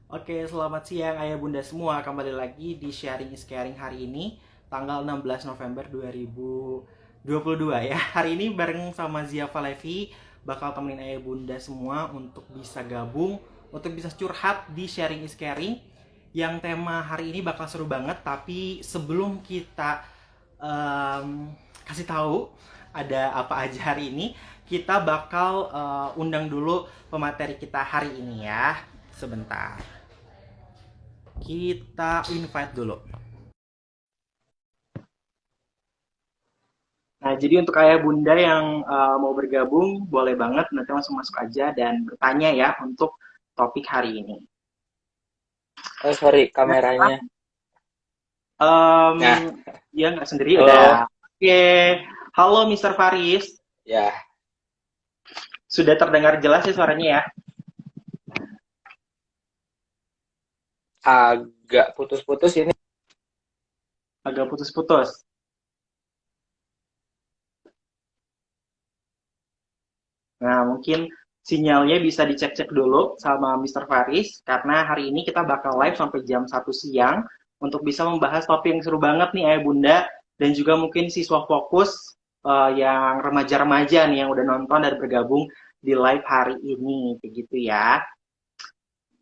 Oke, selamat siang ayah bunda semua. Kembali lagi di Sharing is Caring hari ini, tanggal 16 November 2022 ya. Hari ini bareng sama Zia Valevi, bakal temenin ayah bunda semua untuk bisa gabung, untuk bisa curhat di Sharing is Caring. Yang tema hari ini bakal seru banget, tapi sebelum kita kasih tahu ada apa aja hari ini, kita bakal undang dulu pemateri kita hari ini ya. Sebentar. Kita invite dulu. Nah, jadi untuk ayah bunda yang mau bergabung, boleh banget nanti langsung masuk aja dan bertanya ya untuk topik hari ini. Oh sorry, Nah, kameranya. um, Nah, ya nggak sendiri halo. udah. Oke, halo Mr. Faris. Ya, Sudah terdengar jelas ya suaranya ya? agak putus-putus ini. Agak putus-putus. Nah, mungkin sinyalnya bisa dicek-cek dulu sama Mr. Faris, karena hari ini kita bakal live sampai jam 1 siang untuk bisa membahas topik yang seru banget nih Ayah Bunda, dan juga mungkin siswa fokus yang remaja-remaja nih yang udah nonton dan bergabung di live hari ini, begitu ya.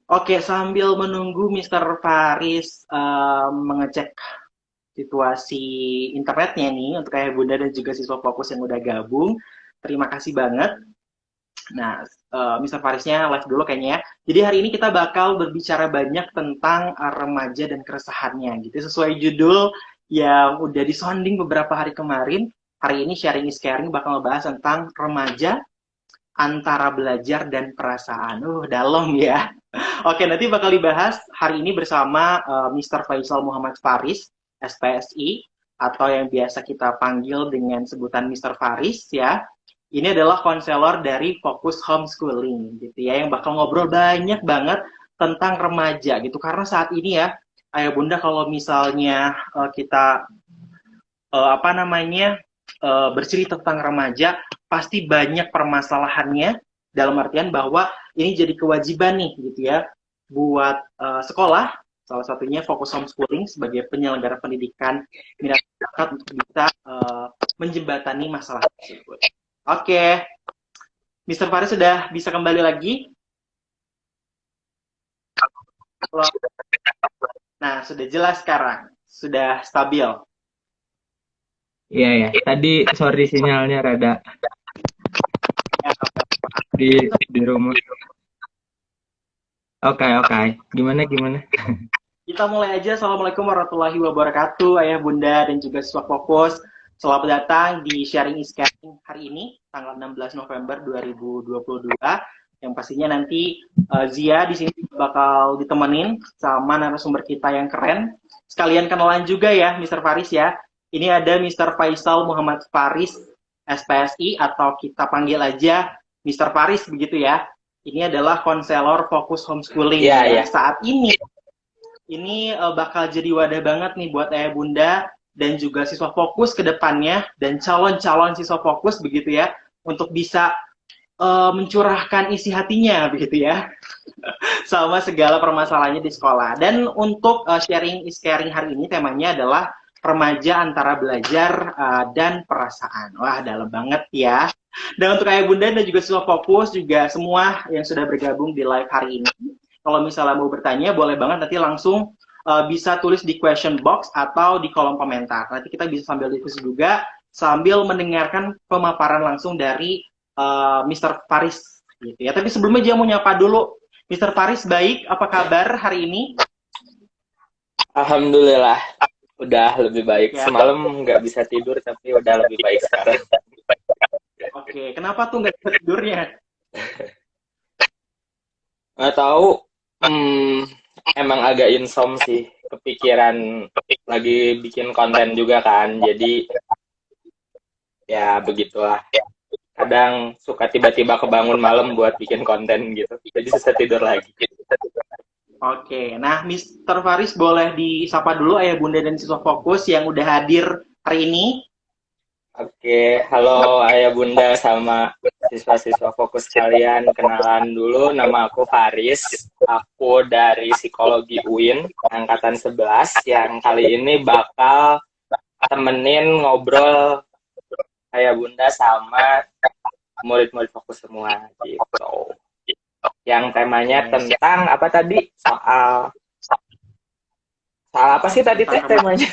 Oke, sambil menunggu Mr. Faris mengecek situasi internetnya nih untuk Ayah Bunda dan juga siswa fokus yang udah gabung, terima kasih banget. Nah, Mr. Farisnya live dulu kayaknya ya. Jadi hari ini kita bakal berbicara banyak tentang remaja dan keresahannya gitu. Sesuai judul yang udah disonding beberapa hari kemarin, hari ini Sharing is Caring bakal ngebahas tentang remaja antara belajar dan perasaan. Dalam ya. Oke, nanti bakal dibahas hari ini bersama Mr. Faisal Muhammad Faris, SPSI, atau yang biasa kita panggil dengan sebutan Mr. Faris ya. Ini adalah konselor dari Fokus Homeschooling gitu ya, yang bakal ngobrol banyak banget tentang remaja gitu. Karena saat ini ya, ayah bunda kalau misalnya kita apa namanya bercerita tentang remaja, pasti banyak permasalahannya dalam artian bahwa ini jadi kewajiban nih gitu ya buat sekolah, salah satunya Fokus Homeschooling sebagai penyelenggara pendidikan minat bakat untuk bisa menjembatani masalah tersebut. Oke, Mr. Faris sudah bisa kembali lagi. Nah, sudah jelas sekarang, sudah stabil. Iya ya, tadi sorry sinyalnya rada di rumah. Oke oke, gimana gimana? Kita mulai aja. Assalamualaikum warahmatullahi wabarakatuh, Ayah Bunda dan juga siswa fokus. Selamat datang di Sharing is Caring hari ini, tanggal 16 November 2022. Yang pastinya nanti Zia di sini bakal ditemenin sama narasumber kita yang keren. Sekalian kenalan juga ya, Mr. Faris ya. Ini ada Mr. Faisal Muhammad Faris, SPSI, atau kita panggil aja Mr. Faris begitu ya. Ini adalah konselor fokus homeschooling Iya, yang iya. saat ini bakal jadi wadah banget nih buat ayah bunda dan juga siswa fokus ke depannya dan calon-calon siswa fokus begitu ya untuk bisa mencurahkan isi hatinya begitu ya sama segala permasalahannya di sekolah. Dan untuk sharing is caring hari ini temanya adalah remaja antara belajar dan perasaan. Wah, dalam banget ya. Dan untuk ayah bunda dan juga siswa fokus juga semua yang sudah bergabung di live hari ini, kalau misalnya mau bertanya boleh banget nanti langsung bisa tulis di question box atau di kolom komentar. Nanti kita bisa sambil diskusi juga sambil mendengarkan pemaparan langsung dari Mr. Faris gitu ya. Tapi sebelumnya dia mau nyapa dulu. Mr. Faris baik, apa kabar hari ini? Alhamdulillah, udah lebih baik. Ya. Semalam nggak bisa tidur, tapi udah lebih baik sekarang. Oke, kenapa tuh nggak bisa tidurnya? Nggak tahu, hmm, emang agak insom sih. Kepikiran lagi bikin konten juga kan, jadi ya begitulah. Kadang suka tiba-tiba kebangun malam buat bikin konten gitu, jadi susah tidur lagi. Oke, nah Mr. Faris boleh disapa dulu ayah bunda dan siswa fokus yang udah hadir hari ini. Oke, halo ayah bunda sama siswa-siswa fokus kalian. Kenalan dulu, nama aku Faris. Aku dari Psikologi UIN, Angkatan 11, yang kali ini bakal temenin ngobrol kayak Bunda sama murid-murid fokus semua gitu. Yang temanya tentang apa tadi? Soal apa sih tadi temanya?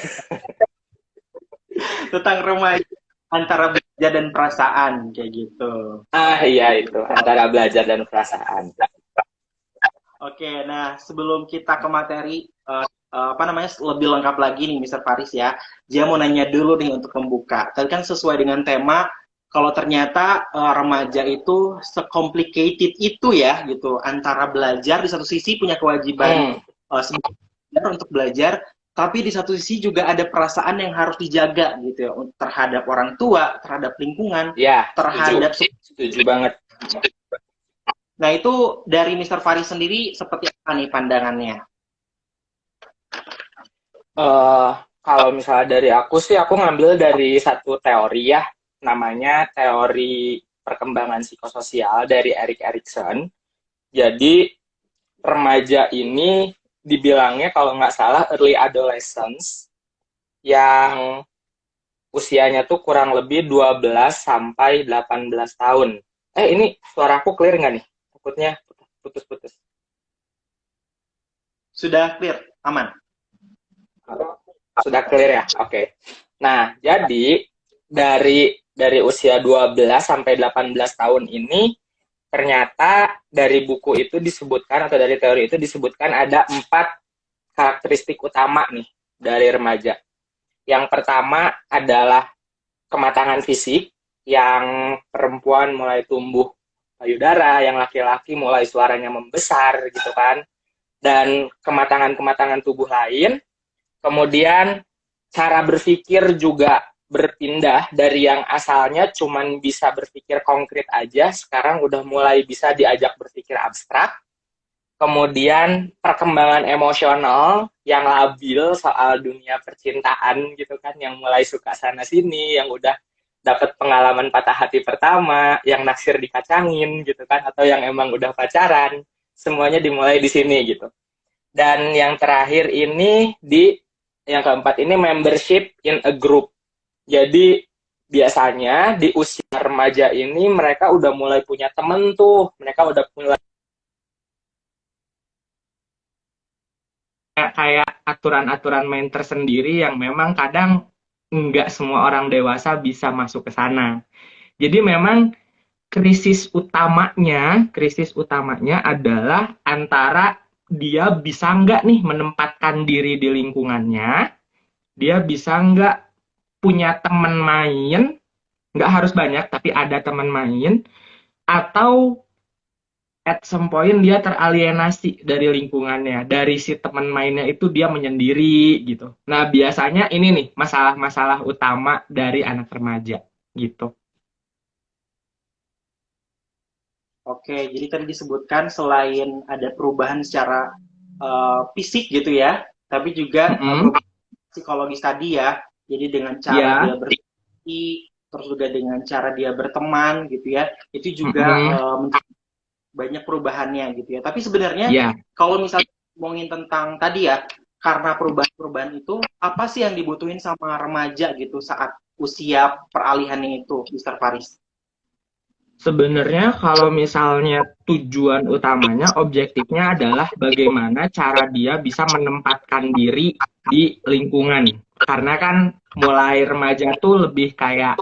Tentang remaja antara belajar dan perasaan kayak gitu. Iya itu, antara belajar dan perasaan. Oke, nah sebelum kita ke materi lebih lengkap lagi nih Mr. Faris ya. Dia mau nanya dulu nih untuk membuka. Tadi kan sesuai dengan tema kalau ternyata remaja itu se-complicated itu ya gitu, antara belajar di satu sisi punya kewajiban untuk belajar, tapi di satu sisi juga ada perasaan yang harus dijaga gitu ya, terhadap orang tua, terhadap lingkungan, ya, terhadap setuju banget. Nah, itu dari Mr. Faris sendiri seperti apa nih pandangannya? Kalau misalnya dari aku sih, aku ngambil dari satu teori ya, namanya teori perkembangan psikososial dari Erik Erikson. Jadi, remaja ini dibilangnya kalau nggak salah early adolescence, yang usianya tuh kurang lebih 12 sampai 18 tahun. Ini suaraku clear nggak nih? Takutnya putus-putus. Sudah clear, aman. Sudah clear ya? Oke. Nah, jadi dari usia 12 sampai 18 tahun ini ternyata dari buku itu disebutkan atau dari teori itu disebutkan ada 4 karakteristik utama nih dari remaja. Yang pertama adalah kematangan fisik, yang perempuan mulai tumbuh payudara, yang laki-laki mulai suaranya membesar gitu kan. Dan kematangan-kematangan tubuh lain. Kemudian cara berpikir juga berpindah dari yang asalnya cuman bisa berpikir konkret aja, sekarang udah mulai bisa diajak berpikir abstrak. Kemudian perkembangan emosional yang labil soal dunia percintaan gitu kan, yang mulai suka sana sini, yang udah dapat pengalaman patah hati pertama, yang naksir dikacangin gitu kan, atau yang emang udah pacaran, semuanya dimulai di sini gitu. Dan yang terakhir ini yang keempat ini membership in a group. Jadi biasanya di usia remaja ini mereka udah mulai punya temen tuh, mereka udah mulai kayak aturan-aturan main tersendiri yang memang kadang nggak semua orang dewasa bisa masuk ke sana. Jadi memang krisis utamanya adalah antara dia bisa nggak nih menempatkan diri di lingkungannya, dia bisa nggak punya teman main, nggak harus banyak tapi ada teman main, atau at some point dia teralienasi dari lingkungannya, dari si teman mainnya itu dia menyendiri gitu. Nah biasanya ini nih masalah-masalah utama dari anak remaja gitu. Oke, jadi tadi disebutkan selain ada perubahan secara fisik gitu ya, tapi juga perubahan psikologis tadi ya. Jadi dengan cara dia berpikir, terus juga dengan cara dia berteman gitu ya, itu juga banyak perubahannya gitu ya. Tapi sebenarnya kalau misalnya ngomongin tentang tadi ya, karena perubahan-perubahan itu, apa sih yang dibutuhin sama remaja gitu saat usia peralihannya itu, Mr. Faris? Sebenarnya kalau misalnya tujuan utamanya, objektifnya adalah bagaimana cara dia bisa menempatkan diri di lingkungan. Karena kan mulai remaja tuh lebih kayak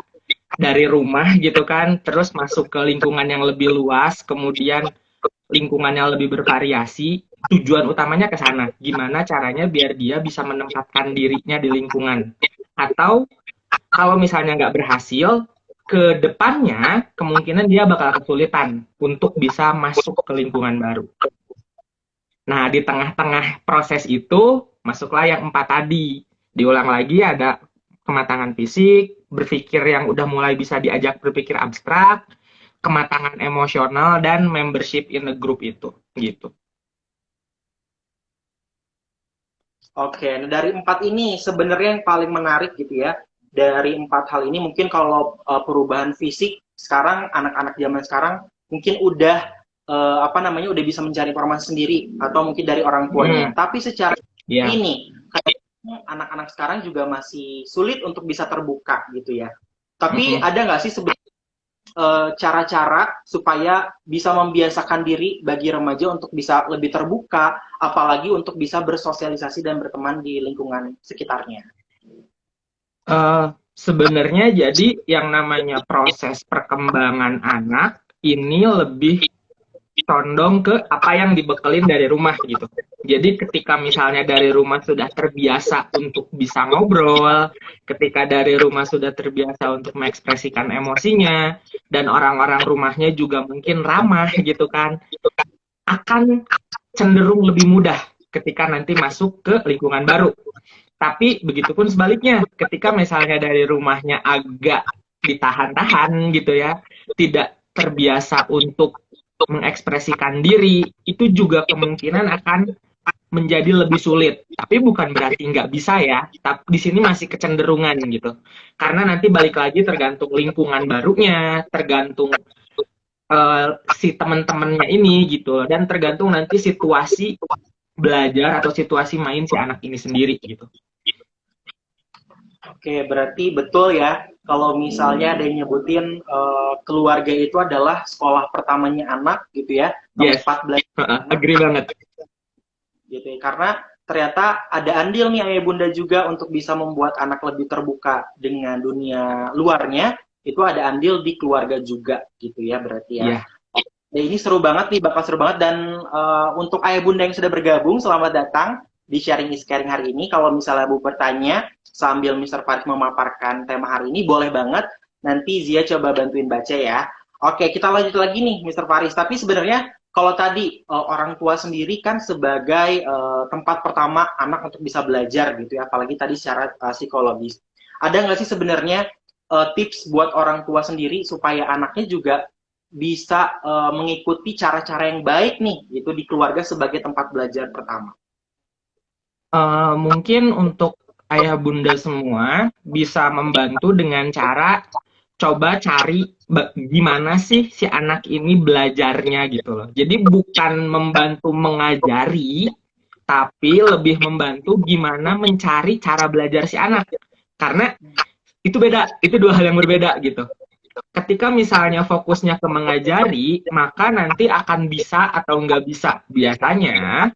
dari rumah gitu kan, terus masuk ke lingkungan yang lebih luas, kemudian lingkungannya lebih bervariasi. Tujuan utamanya ke sana. Gimana caranya biar dia bisa menempatkan dirinya di lingkungan. Atau kalau misalnya nggak berhasil, ke depannya kemungkinan dia bakal kesulitan untuk bisa masuk ke lingkungan baru. Nah, di tengah-tengah proses itu, masuklah yang 4 tadi. Diulang lagi ada kematangan fisik, berpikir yang udah mulai bisa diajak berpikir abstrak, kematangan emosional, dan membership in a group itu. Gitu. Oke, nah dari 4 ini sebenarnya yang paling menarik gitu ya, dari 4 hal ini mungkin kalau perubahan fisik sekarang anak-anak zaman sekarang mungkin udah apa namanya udah bisa mencari informasi sendiri atau mungkin dari orang tuanya. Tapi secara ini anak-anak sekarang juga masih sulit untuk bisa terbuka gitu ya. Tapi ada nggak sih sebenarnya cara-cara supaya bisa membiasakan diri bagi remaja untuk bisa lebih terbuka, apalagi untuk bisa bersosialisasi dan berteman di lingkungan sekitarnya? Sebenarnya jadi yang namanya proses perkembangan anak ini lebih condong ke apa yang dibekelin dari rumah gitu. Jadi ketika misalnya dari rumah sudah terbiasa untuk bisa ngobrol, ketika dari rumah sudah terbiasa untuk mengekspresikan emosinya, dan orang-orang rumahnya juga mungkin ramah gitu kan, akan cenderung lebih mudah ketika nanti masuk ke lingkungan baru. Tapi begitupun sebaliknya, ketika misalnya dari rumahnya agak ditahan-tahan gitu ya, tidak terbiasa untuk mengekspresikan diri, itu juga kemungkinan akan menjadi lebih sulit. Tapi bukan berarti nggak bisa ya, tapi di sini masih kecenderungan gitu. Karena nanti balik lagi tergantung lingkungan barunya, tergantung si teman-temannya ini gitu, dan tergantung nanti situasi belajar atau situasi main si anak ini sendiri gitu. Oke, berarti betul ya kalau misalnya ada yang nyebutin keluarga itu adalah sekolah pertamanya anak gitu ya, tempat belajar. Agree banget. Gitu ya, karena ternyata ada andil nih ayah bunda juga untuk bisa membuat anak lebih terbuka dengan dunia luarnya, itu ada andil di keluarga juga gitu ya berarti ya. Yeah. Nah, ini seru banget nih, bakal seru banget. Dan untuk ayah bunda yang sudah bergabung, selamat datang di Sharing is Caring hari ini. Kalau misalnya Bu bertanya sambil Mr. Faris memaparkan tema hari ini, boleh banget. Nanti Zia coba bantuin baca ya. Oke, kita lanjut lagi nih Mr. Faris. Tapi sebenarnya kalau tadi orang tua sendiri kan sebagai tempat pertama anak untuk bisa belajar gitu ya, apalagi tadi secara psikologis. Ada nggak sih sebenarnya tips buat orang tua sendiri supaya anaknya juga bisa mengikuti cara-cara yang baik nih gitu di keluarga sebagai tempat belajar pertama? Mungkin untuk ayah bunda semua bisa membantu dengan cara coba cari gimana sih si anak ini belajarnya gitu loh. Jadi bukan membantu mengajari, tapi lebih membantu gimana mencari cara belajar si anak. Karena itu beda, itu dua hal yang berbeda gitu. Ketika misalnya fokusnya ke mengajari, maka nanti akan bisa atau nggak bisa. Biasanya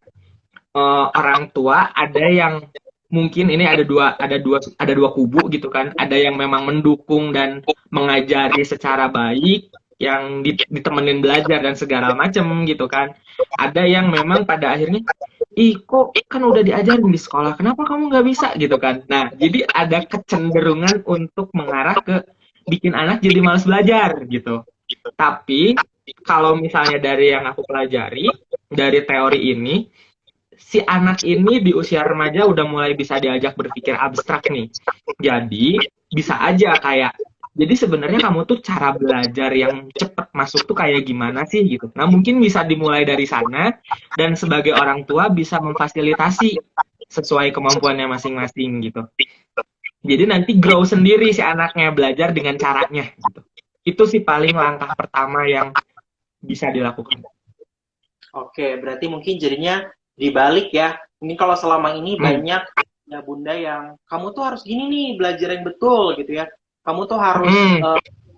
orang tua ada yang mungkin ini ada dua kubu gitu kan. Ada yang memang mendukung dan mengajari secara baik, yang ditemenin belajar dan segala macem gitu kan. Ada yang memang pada akhirnya, kok kan udah diajarin di sekolah, kenapa kamu nggak bisa gitu kan. Nah, jadi ada kecenderungan untuk mengarah ke bikin anak jadi malas belajar gitu. Tapi kalau misalnya dari yang aku pelajari dari teori ini, si anak ini di usia remaja udah mulai bisa diajak berpikir abstrak nih. Jadi bisa aja kayak, jadi sebenarnya kamu tuh cara belajar yang cepat masuk tuh kayak gimana sih gitu. Nah mungkin bisa dimulai dari sana, dan sebagai orang tua bisa memfasilitasi sesuai kemampuannya masing-masing gitu. Jadi nanti grow sendiri si anaknya, belajar dengan caranya gitu. Itu sih paling langkah pertama yang bisa dilakukan. Oke, berarti mungkin jadinya dibalik ya. Ini kalau selama ini banyak ya bunda yang kamu tuh harus gini nih, belajar yang betul gitu ya. Kamu tuh harus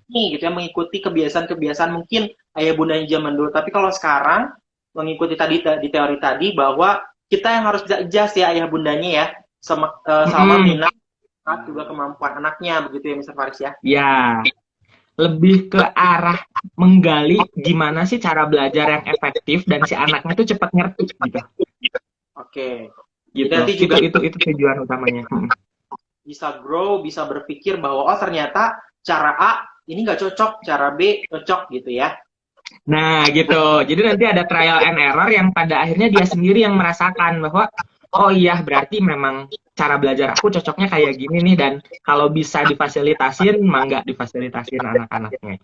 nih gitu ya, mengikuti kebiasaan-kebiasaan mungkin ayah bunda yang zaman dulu. Tapi kalau sekarang mengikuti tadi di teori tadi bahwa kita yang harus bisa adjust ya ayah bundanya ya, sama minat juga kemampuan anaknya, begitu ya Mr. Faris ya? Ya, lebih ke arah menggali gimana sih cara belajar yang efektif dan si anaknya tuh cepat ngerti gitu. Oke. Gitu. Itu tujuan utamanya. Bisa grow, bisa berpikir bahwa oh ternyata cara A ini nggak cocok, cara B cocok gitu ya. Nah gitu. Jadi nanti ada trial and error yang pada akhirnya dia sendiri yang merasakan bahwa oh iya berarti memang cara belajar aku cocoknya kayak gini nih, dan kalau bisa difasilitasin, mangga difasilitasin anak-anaknya.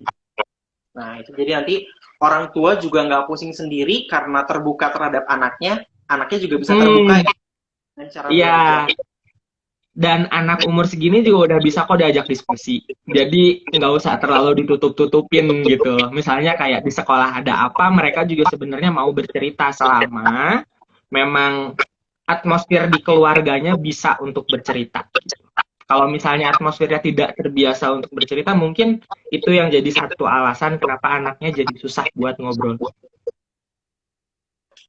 Nah itu jadi nanti orang tua juga nggak pusing sendiri karena terbuka terhadap anaknya juga bisa terbuka dengan cara belajar. Dan anak umur segini juga udah bisa kok diajak diskusi. Jadi nggak usah terlalu ditutup-tutupin gitu loh. Misalnya kayak di sekolah ada apa, mereka juga sebenarnya mau bercerita selama memang atmosfer di keluarganya bisa untuk bercerita. Kalau misalnya atmosfernya tidak terbiasa untuk bercerita, mungkin itu yang jadi satu alasan kenapa anaknya jadi susah buat ngobrol.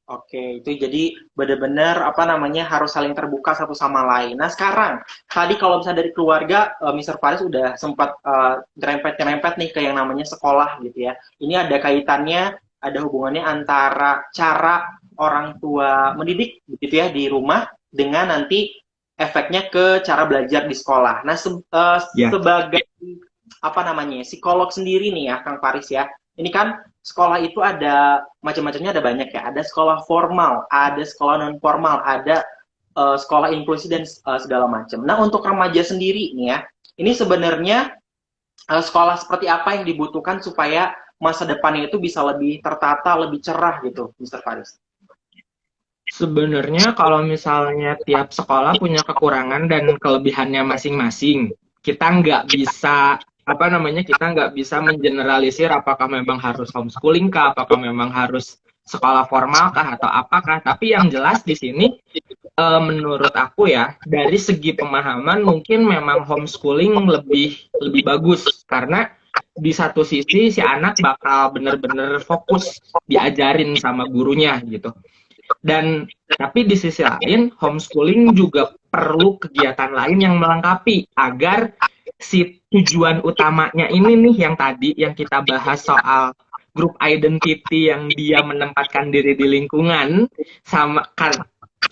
Oke, itu jadi benar-benar apa namanya harus saling terbuka satu sama lain. Nah sekarang, tadi kalau misalnya dari keluarga, Mr. Faris udah sempat nyerempet-nyerempet nih ke yang namanya sekolah gitu ya. Ini ada kaitannya, ada hubungannya antara cara orang tua mendidik gitu ya di rumah dengan nanti efeknya ke cara belajar di sekolah. Nah Ya, sebagai apa namanya psikolog sendiri nih ya, Kang Faris ya. Ini kan sekolah itu ada macam-macamnya, ada banyak ya. Ada sekolah formal, ada sekolah non formal, ada sekolah inklusi dan segala macam. Nah untuk remaja sendiri nih ya, ini sebenarnya sekolah seperti apa yang dibutuhkan supaya masa depannya itu bisa lebih tertata, lebih cerah gitu, Mr. Faris. sebenarnya kalau misalnya tiap sekolah punya kekurangan dan kelebihannya masing-masing, kita nggak bisa apa namanya kita nggak bisa mengeneralisir apakah memang harus homeschooling kah, apakah memang harus sekolah formal kah atau apakah. Tapi yang jelas di sini menurut aku ya dari segi pemahaman mungkin memang homeschooling lebih lebih bagus karena di satu sisi si anak bakal bener-bener fokus diajarin sama gurunya gitu. Dan tapi di sisi lain, homeschooling juga perlu kegiatan lain yang melengkapi agar si tujuan utamanya ini nih yang tadi yang kita bahas soal group identity yang dia menempatkan diri di lingkungan sama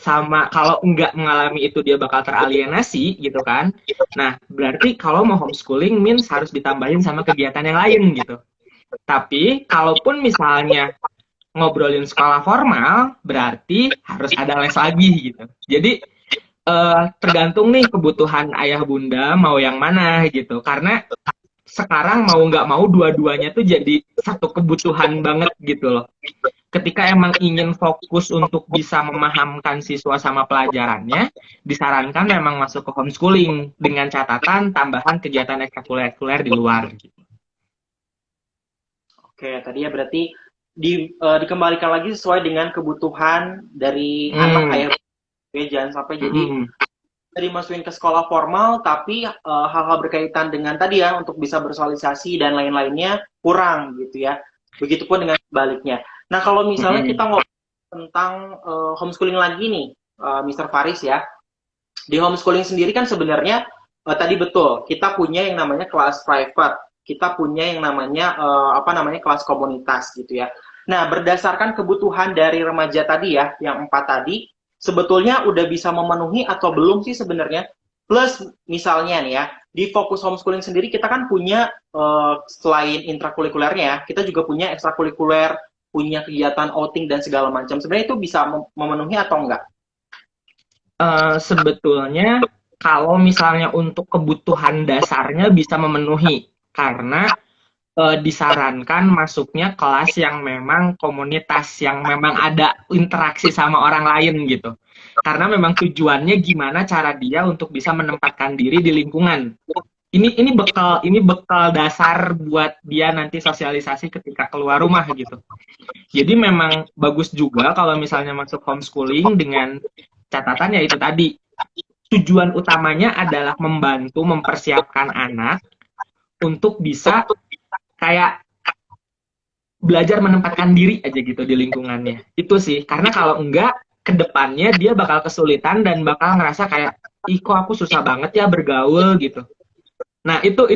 sama kalau enggak mengalami itu dia bakal teralienasi gitu kan. Nah, berarti kalau mau homeschooling means harus ditambahin sama kegiatan yang lain gitu. Tapi kalaupun misalnya ngobrolin sekolah formal, berarti harus ada les lagi gitu. Jadi tergantung nih kebutuhan ayah bunda mau yang mana gitu. Karena sekarang mau nggak mau dua-duanya tuh jadi satu kebutuhan banget gitu loh. Ketika emang ingin fokus untuk bisa memahamkan siswa sama pelajarannya, disarankan memang masuk ke homeschooling dengan catatan tambahan kegiatan ekstrakurikuler di luar. Gitu. Oke, tadi ya berarti dikembalikan lagi sesuai dengan kebutuhan dari anak ayah. Oke, jangan sampai jadi dimasukin ke sekolah formal tapi hal-hal berkaitan dengan tadi ya untuk bisa bersosialisasi dan lain-lainnya kurang gitu ya. Begitupun dengan sebaliknya. Nah kalau misalnya kita ngobrol tentang homeschooling lagi nih, Mr. Faris ya. Di homeschooling sendiri kan sebenarnya tadi betul kita punya yang namanya kelas private, kita punya yang namanya apa namanya kelas komunitas gitu ya. Nah berdasarkan kebutuhan dari remaja tadi ya, yang 4 tadi, sebetulnya udah bisa memenuhi atau belum sih sebenarnya? Plus misalnya nih ya, di fokus homeschooling sendiri kita kan punya selain intrakurikulernya ya, kita juga punya ekstrakurikuler, punya kegiatan outing dan segala macam. Sebenarnya itu bisa memenuhi atau enggak? Sebetulnya kalau misalnya untuk kebutuhan dasarnya bisa memenuhi karena disarankan masuknya kelas yang memang komunitas yang memang ada interaksi sama orang lain gitu. Karena memang tujuannya gimana cara dia untuk bisa menempatkan diri di lingkungan. Ini bekal dasar buat dia nanti sosialisasi ketika keluar rumah gitu. Jadi memang bagus juga kalau misalnya masuk homeschooling dengan catatannya itu tadi. Tujuan utamanya adalah membantu mempersiapkan anak untuk bisa kayak belajar menempatkan diri aja gitu di lingkungannya. Itu sih, karena kalau enggak, kedepannya dia bakal kesulitan dan bakal ngerasa kayak, ih kok aku susah banget ya bergaul gitu. Nah, itu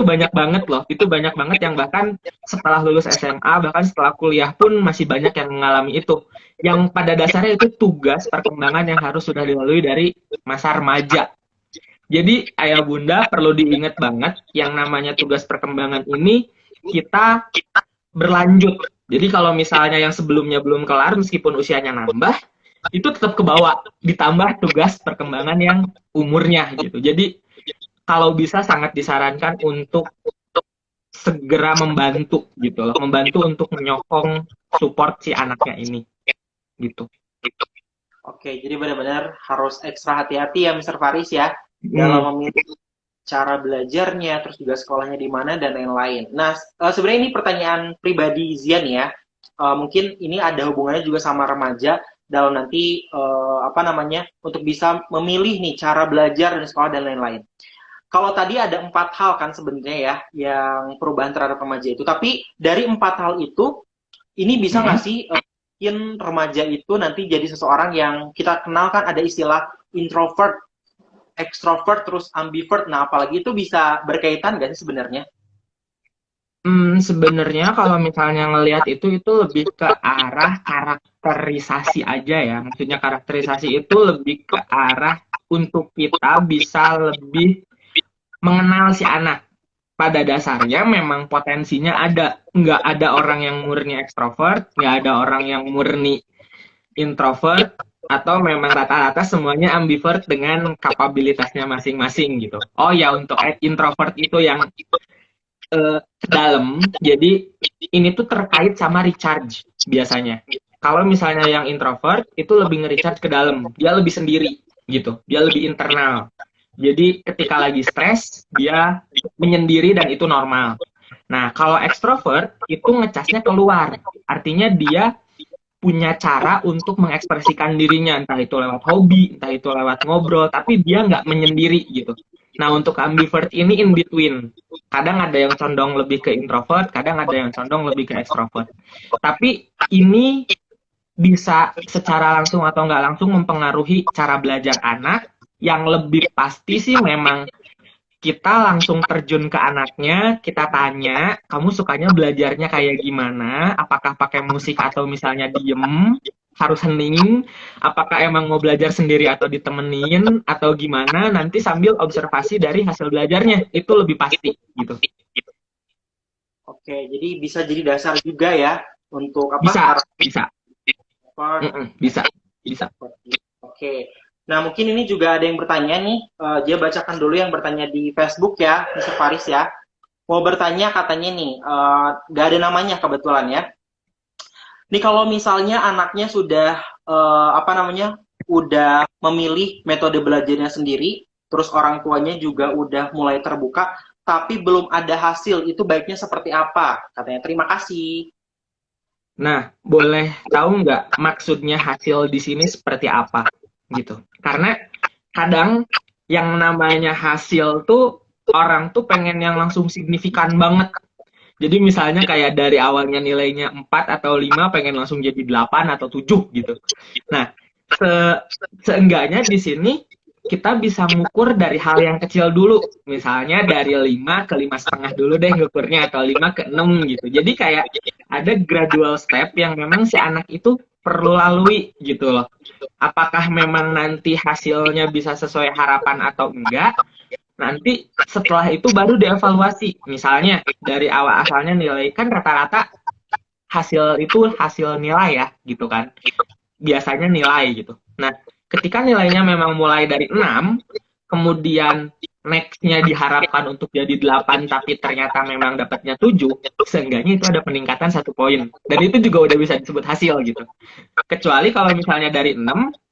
banyak banget loh. Itu banyak banget yang bahkan setelah lulus SMA, bahkan setelah kuliah pun masih banyak yang mengalami itu. Yang pada dasarnya itu tugas perkembangan yang harus sudah dilalui dari masa remaja. Jadi ayah bunda perlu diingat banget yang namanya tugas perkembangan ini kita berlanjut. Jadi kalau misalnya yang sebelumnya belum kelar meskipun usianya nambah, itu tetap ke bawah ditambah tugas perkembangan yang umurnya gitu. Jadi kalau bisa sangat disarankan untuk segera membantu gitu loh, membantu untuk menyokong support si anaknya ini gitu. Oke, jadi benar-benar harus ekstra hati-hati ya Mr. Faris ya Hmm. dalam memilih cara belajarnya, terus juga sekolahnya di mana dan lain-lain. Nah, sebenarnya ini pertanyaan pribadi Zian ya. Mungkin ini ada hubungannya juga sama remaja dalam nanti apa namanya untuk bisa memilih nih cara belajar dan sekolah dan lain-lain. Kalau tadi ada 4 hal kan sebenarnya ya yang perubahan terhadap remaja itu. Tapi dari 4 hal itu, ini bisa nggak Hmm. sih bikin remaja itu nanti jadi seseorang yang kita kenal kan ada istilah introvert, extrovert, terus ambivert. Nah, apalagi itu bisa berkaitan nggak sih sebenarnya? Sebenarnya kalau misalnya ngelihat itu lebih ke arah karakterisasi aja ya. Maksudnya karakterisasi itu lebih ke arah untuk kita bisa lebih mengenal si anak. Pada dasarnya memang potensinya ada. Nggak ada orang yang murni ekstrovert, nggak ada orang yang murni introvert, atau memang rata-rata semuanya ambivert dengan kapabilitasnya masing-masing gitu. Oh ya, untuk introvert itu yang ke dalam. Jadi ini tuh terkait sama recharge biasanya. Kalau misalnya yang introvert itu lebih nge-recharge ke dalam, dia lebih sendiri gitu, dia lebih internal. Jadi ketika lagi stres, dia menyendiri dan itu normal. Nah, kalau ekstrovert itu ngecasnya keluar. Artinya dia punya cara untuk mengekspresikan dirinya, entah itu lewat hobi, entah itu lewat ngobrol, tapi dia nggak menyendiri gitu. Nah, untuk ambivert ini in between. Kadang ada yang condong lebih ke introvert, kadang ada yang condong lebih ke extrovert. Tapi ini bisa secara langsung atau nggak langsung mempengaruhi cara belajar anak. Yang lebih pasti sih memang kita langsung terjun ke anaknya, kita tanya, kamu sukanya belajarnya kayak gimana? Apakah pakai musik atau misalnya diem, harus hening? Apakah emang mau belajar sendiri atau ditemenin, atau gimana? Nanti sambil observasi dari hasil belajarnya, itu lebih pasti gitu. Oke, jadi bisa jadi dasar juga ya untuk apa Bisa, bisa, karakter. bisa, bisa. Oke. Nah, mungkin ini juga ada yang bertanya nih. Dia bacakan dulu yang bertanya di Facebook ya, Mr. Faris ya. Mau bertanya katanya nih, gak ada namanya kebetulan ya. Nih kalau misalnya anaknya sudah apa namanya, udah memilih metode belajarnya sendiri, terus orang tuanya juga udah mulai terbuka, tapi belum ada hasil, itu baiknya seperti apa? Katanya terima kasih. Nah, boleh tahu nggak maksudnya hasil di sini seperti apa gitu? Karena kadang yang namanya hasil tuh orang tuh pengen yang langsung signifikan banget. Jadi misalnya kayak dari awalnya nilainya 4 atau 5 pengen langsung jadi 8 atau 7 gitu. Nah, seenggaknya di sini kita bisa ngukur dari hal yang kecil dulu. Misalnya dari 5 ke 5,5 dulu deh ngukurnya, atau 5 ke 6 gitu. Jadi kayak ada gradual step yang memang si anak itu perlu lalui gitu loh. Apakah memang nanti hasilnya bisa sesuai harapan atau enggak, nanti setelah itu baru dievaluasi. Misalnya dari awal asalnya nilai, kan rata-rata hasil itu hasil nilai ya gitu kan. Biasanya nilai gitu. Nah, ketika nilainya memang mulai dari 6, kemudian next-nya diharapkan untuk jadi 8, tapi ternyata memang dapatnya 7, seenggaknya itu ada peningkatan 1 poin. Dan itu juga udah bisa disebut hasil gitu. Kecuali kalau misalnya dari 6,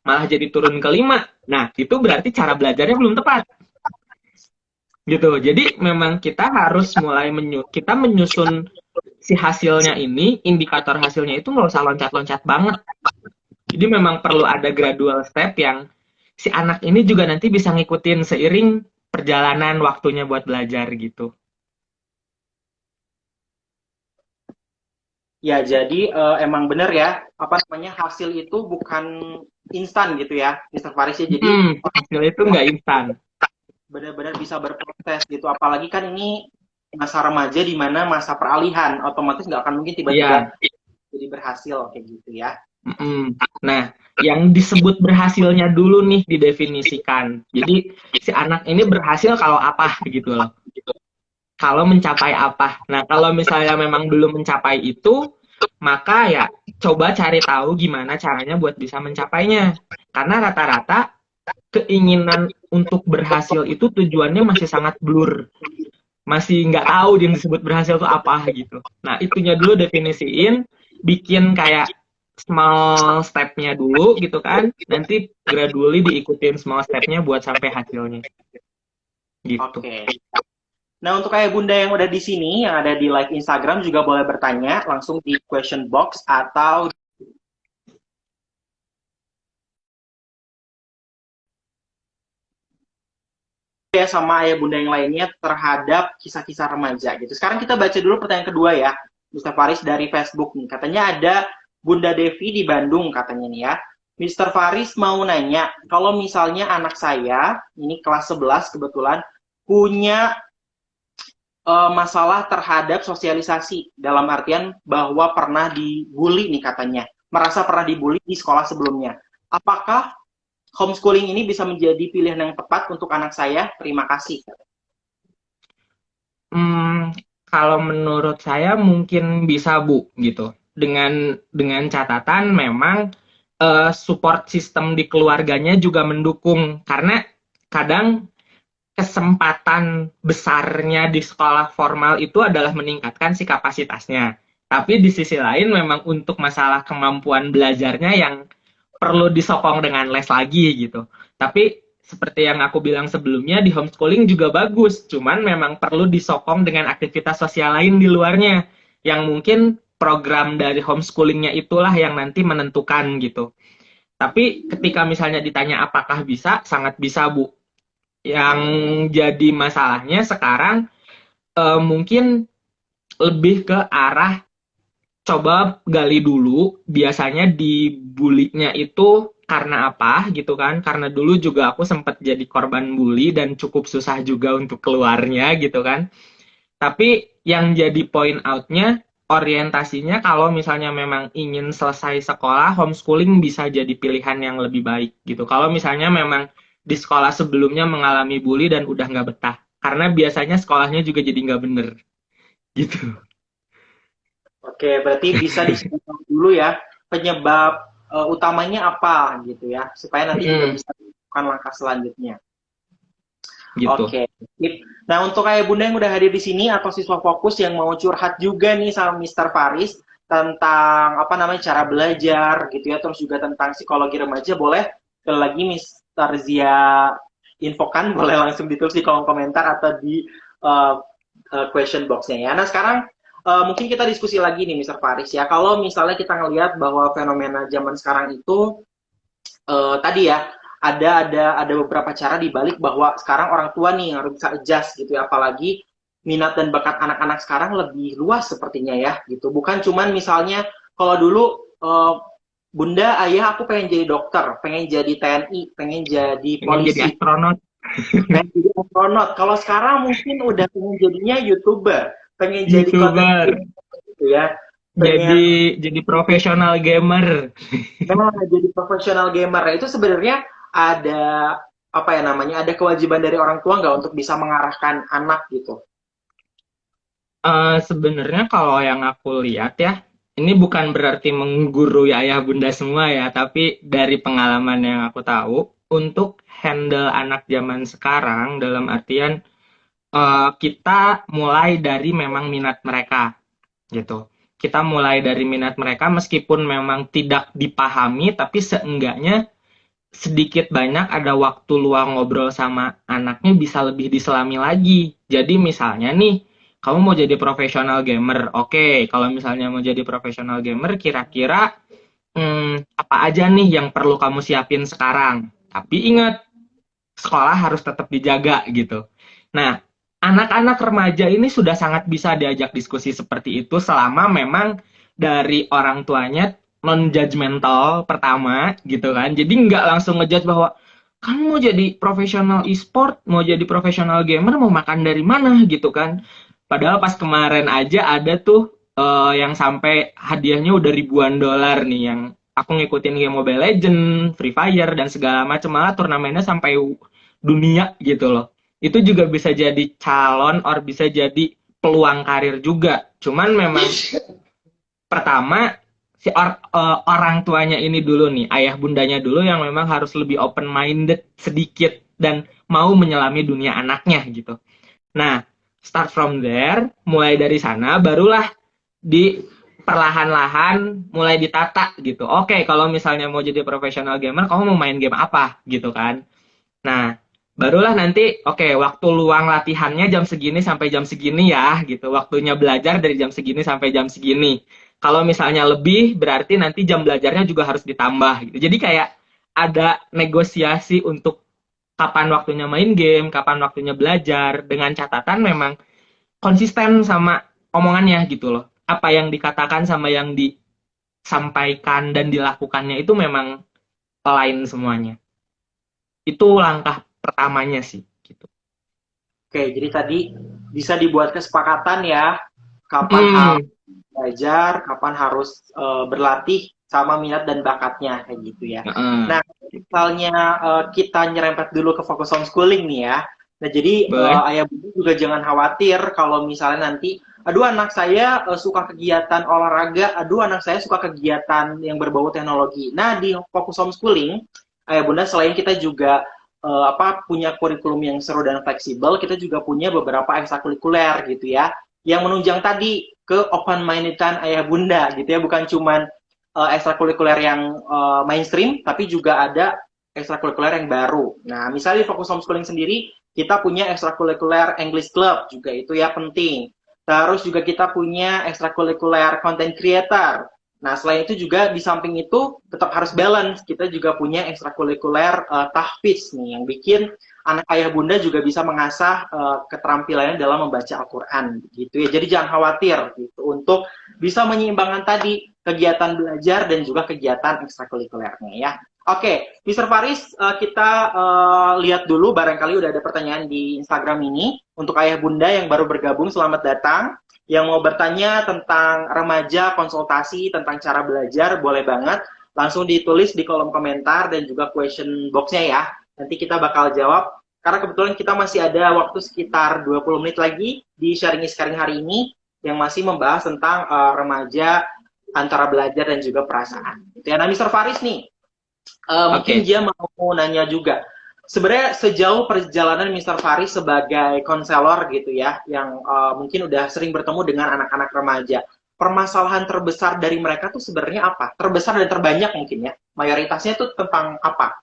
malah jadi turun ke 5. Nah, itu berarti cara belajarnya belum tepat. Gitu. Jadi memang kita harus mulai kita menyusun si hasilnya ini, indikator hasilnya itu nggak usah loncat-loncat banget. Jadi memang perlu ada gradual step yang si anak ini juga nanti bisa ngikutin seiring perjalanan waktunya buat belajar gitu. Ya, jadi emang bener ya, apa namanya, hasil itu bukan instan gitu ya, Mr. Faris ya. Jadi Hasil itu nggak instan. benar-benar bisa berproses gitu. Apalagi kan ini masa remaja di mana masa peralihan, otomatis nggak akan mungkin tiba-tiba Iya. jadi berhasil kayak gitu ya. Nah, yang disebut berhasilnya dulu nih didefinisikan. Jadi si anak ini berhasil kalau apa gitu loh. Kalau mencapai apa. Nah, kalau misalnya memang belum mencapai itu, maka ya coba cari tahu gimana caranya buat bisa mencapainya. Karena rata-rata keinginan untuk berhasil itu tujuannya masih sangat blur. Masih nggak tahu yang disebut berhasil itu apa gitu. Nah, itunya dulu definisiin, bikin kayak small step-nya dulu gitu kan, nanti gradually diikutin small step-nya buat sampai hasilnya gitu. Oke. Nah, untuk kayak Bunda yang udah di sini, yang ada di live Instagram juga boleh bertanya langsung di question box atau ya sama ayah bunda yang lainnya terhadap kisah-kisah remaja gitu. Sekarang kita baca dulu pertanyaan kedua ya, Mr. Faris dari Facebook nih. Katanya ada Bunda Devi di Bandung katanya nih ya. Mr. Faris mau nanya, kalau misalnya anak saya, ini kelas 11 kebetulan, punya masalah terhadap sosialisasi, dalam artian bahwa pernah dibully nih katanya, merasa pernah dibully di sekolah sebelumnya. Apakah homeschooling ini bisa menjadi pilihan yang tepat untuk anak saya? Terima kasih. Kalau menurut saya mungkin bisa Bu gitu. Dengan catatan memang support system di keluarganya juga mendukung karena kadang kesempatan besarnya di sekolah formal itu adalah meningkatkan si kapasitasnya. Tapi di sisi lain memang untuk masalah kemampuan belajarnya yang perlu disokong dengan les lagi gitu. Tapi seperti yang aku bilang sebelumnya, di homeschooling juga bagus. Cuman memang perlu disokong dengan aktivitas sosial lain di luarnya. Yang mungkin program dari homeschoolingnya itulah yang nanti menentukan gitu. Tapi ketika misalnya ditanya apakah bisa, sangat bisa Bu. Yang jadi masalahnya sekarang mungkin lebih ke arah coba gali dulu biasanya dibulinya itu karena apa gitu kan, karena dulu juga aku sempat jadi korban bully dan cukup susah juga untuk keluarnya gitu kan. Tapi yang jadi point outnya orientasinya kalau misalnya memang ingin selesai sekolah, homeschooling bisa jadi pilihan yang lebih baik gitu. Kalau misalnya memang di sekolah sebelumnya mengalami bully dan udah nggak betah, karena biasanya sekolahnya juga jadi nggak bener gitu. Oke, berarti bisa disebutkan dulu ya penyebab utamanya apa gitu ya, supaya nanti juga bisa melakukan langkah selanjutnya. Gitu. Oke. Nah, untuk kayak Bunda yang udah hadir di sini atau siswa fokus yang mau curhat juga nih sama Mr. Faris tentang apa namanya cara belajar gitu ya, terus juga tentang psikologi remaja, boleh sekali lagi Mr. Zia infokan, boleh langsung ditulis di kolom komentar atau di question box-nya ya. Nah, sekarang mungkin kita diskusi lagi nih Mr. Faris ya. Kalau misalnya kita ngelihat bahwa fenomena zaman sekarang itu tadi ya ada beberapa cara dibalik bahwa sekarang orang tua nih yang harus bisa adjust gitu ya, apalagi minat dan bakat anak-anak sekarang lebih luas sepertinya ya gitu, bukan cuman misalnya kalau dulu Bunda, ayah aku pengen jadi dokter, pengen jadi TNI, pengen jadi polisi, jadi astronot. pengen jadi astronot. Kalau sekarang mungkin udah pengen jadinya YouTuber, pengen jadi YouTuber gitu ya, pengen jadi profesional gamer. Nah, jadi profesional gamer itu sebenarnya ada apa ya namanya? Ada kewajiban dari orang tua nggak untuk bisa mengarahkan anak gitu? Sebenarnya kalau yang aku lihat ya, ini bukan berarti menggurui ayah bunda semua ya, tapi dari pengalaman yang aku tahu, untuk handle anak zaman sekarang dalam artian kita mulai dari memang minat mereka gitu. Kita mulai dari minat mereka meskipun memang tidak dipahami, tapi seenggaknya sedikit banyak ada waktu luang ngobrol sama anaknya bisa lebih diselami lagi. Jadi misalnya nih, kamu mau jadi profesional gamer, oke. Kalau misalnya mau jadi profesional gamer, kira-kira apa aja nih yang perlu kamu siapin sekarang? Tapi ingat, sekolah harus tetap dijaga gitu. Nah, anak-anak remaja ini sudah sangat bisa diajak diskusi seperti itu selama memang dari orang tuanya non-judgmental pertama gitu kan. Jadi nggak langsung ngejudge bahwa kamu mau jadi profesional e-sport, mau jadi profesional gamer, mau makan dari mana gitu kan. Padahal pas kemarin aja ada tuh yang sampai hadiahnya udah ribuan dolar nih, yang aku ngikutin game Mobile Legends, Free Fire, dan segala macam, malah turnamennya sampai dunia gitu loh. Itu juga bisa jadi calon or bisa jadi peluang karir juga. Cuman memang pertama si orang tuanya ini dulu nih, ayah bundanya dulu yang memang harus lebih open minded sedikit dan mau menyelami dunia anaknya gitu. Nah, start from there, mulai dari sana barulah di perlahan-lahan mulai ditata gitu. Oke, kalau misalnya mau jadi profesional gamer, kamu mau main game apa gitu kan. Nah, barulah nanti oke, waktu luang latihannya jam segini sampai jam segini ya gitu. Waktunya belajar dari jam segini sampai jam segini. Kalau misalnya lebih, berarti nanti jam belajarnya juga harus ditambah gitu. Jadi kayak ada negosiasi untuk kapan waktunya main game, kapan waktunya belajar, dengan catatan memang konsisten sama omongannya gitu loh. Apa yang dikatakan sama yang disampaikan dan dilakukannya itu memang lain semuanya. Itu langkah pertamanya sih gitu. Oke, jadi tadi bisa dibuat kesepakatan ya, kapan harus belajar, kapan harus berlatih sama minat dan bakatnya kayak gitu ya. Nah, misalnya kita nyerempet dulu ke fokus homeschooling nih ya. Nah, jadi ayah bunda juga jangan khawatir kalau misalnya nanti, aduh anak saya suka kegiatan olahraga, aduh anak saya suka kegiatan yang berbau teknologi. Nah, di fokus homeschooling, ayah bunda selain kita juga punya kurikulum yang seru dan fleksibel, kita juga punya beberapa ekstrakurikuler gitu ya, yang menunjang tadi ke open mindedan ayah bunda gitu ya, bukan cuman ekstrakurikuler yang mainstream, tapi juga ada ekstrakurikuler yang baru. Nah, misalnya di Fokus Homeschooling sendiri, kita punya ekstrakurikuler English Club, juga itu ya penting. Terus juga kita punya ekstrakurikuler Content Creator. Nah, selain itu juga di samping itu tetap harus balance. Kita juga punya ekstrakurikuler tahfiz nih, yang bikin anak ayah bunda juga bisa mengasah keterampilannya dalam membaca Al-Quran gitu ya. Jadi jangan khawatir gitu untuk bisa menyeimbangkan tadi kegiatan belajar dan juga kegiatan ekstrakurikulernya ya. Oke, Mr. Faris, kita lihat dulu barangkali udah ada pertanyaan di Instagram ini untuk ayah bunda yang baru bergabung, selamat datang. Yang mau bertanya tentang remaja, konsultasi tentang cara belajar, boleh banget langsung ditulis di kolom komentar dan juga question box-nya ya. Nanti kita bakal jawab, karena kebetulan kita masih ada waktu sekitar 20 menit lagi di Sharing is Caring hari ini, yang masih membahas tentang remaja, antara belajar dan juga perasaan. Ya, nah, Mr. Faris nih, mungkin dia mau nanya juga, sebenarnya sejauh perjalanan Mr. Faris sebagai konselor gitu ya, yang mungkin udah sering bertemu dengan anak-anak remaja, permasalahan terbesar dari mereka tuh sebenarnya apa? Terbesar dan terbanyak mungkin ya, mayoritasnya tuh tentang apa?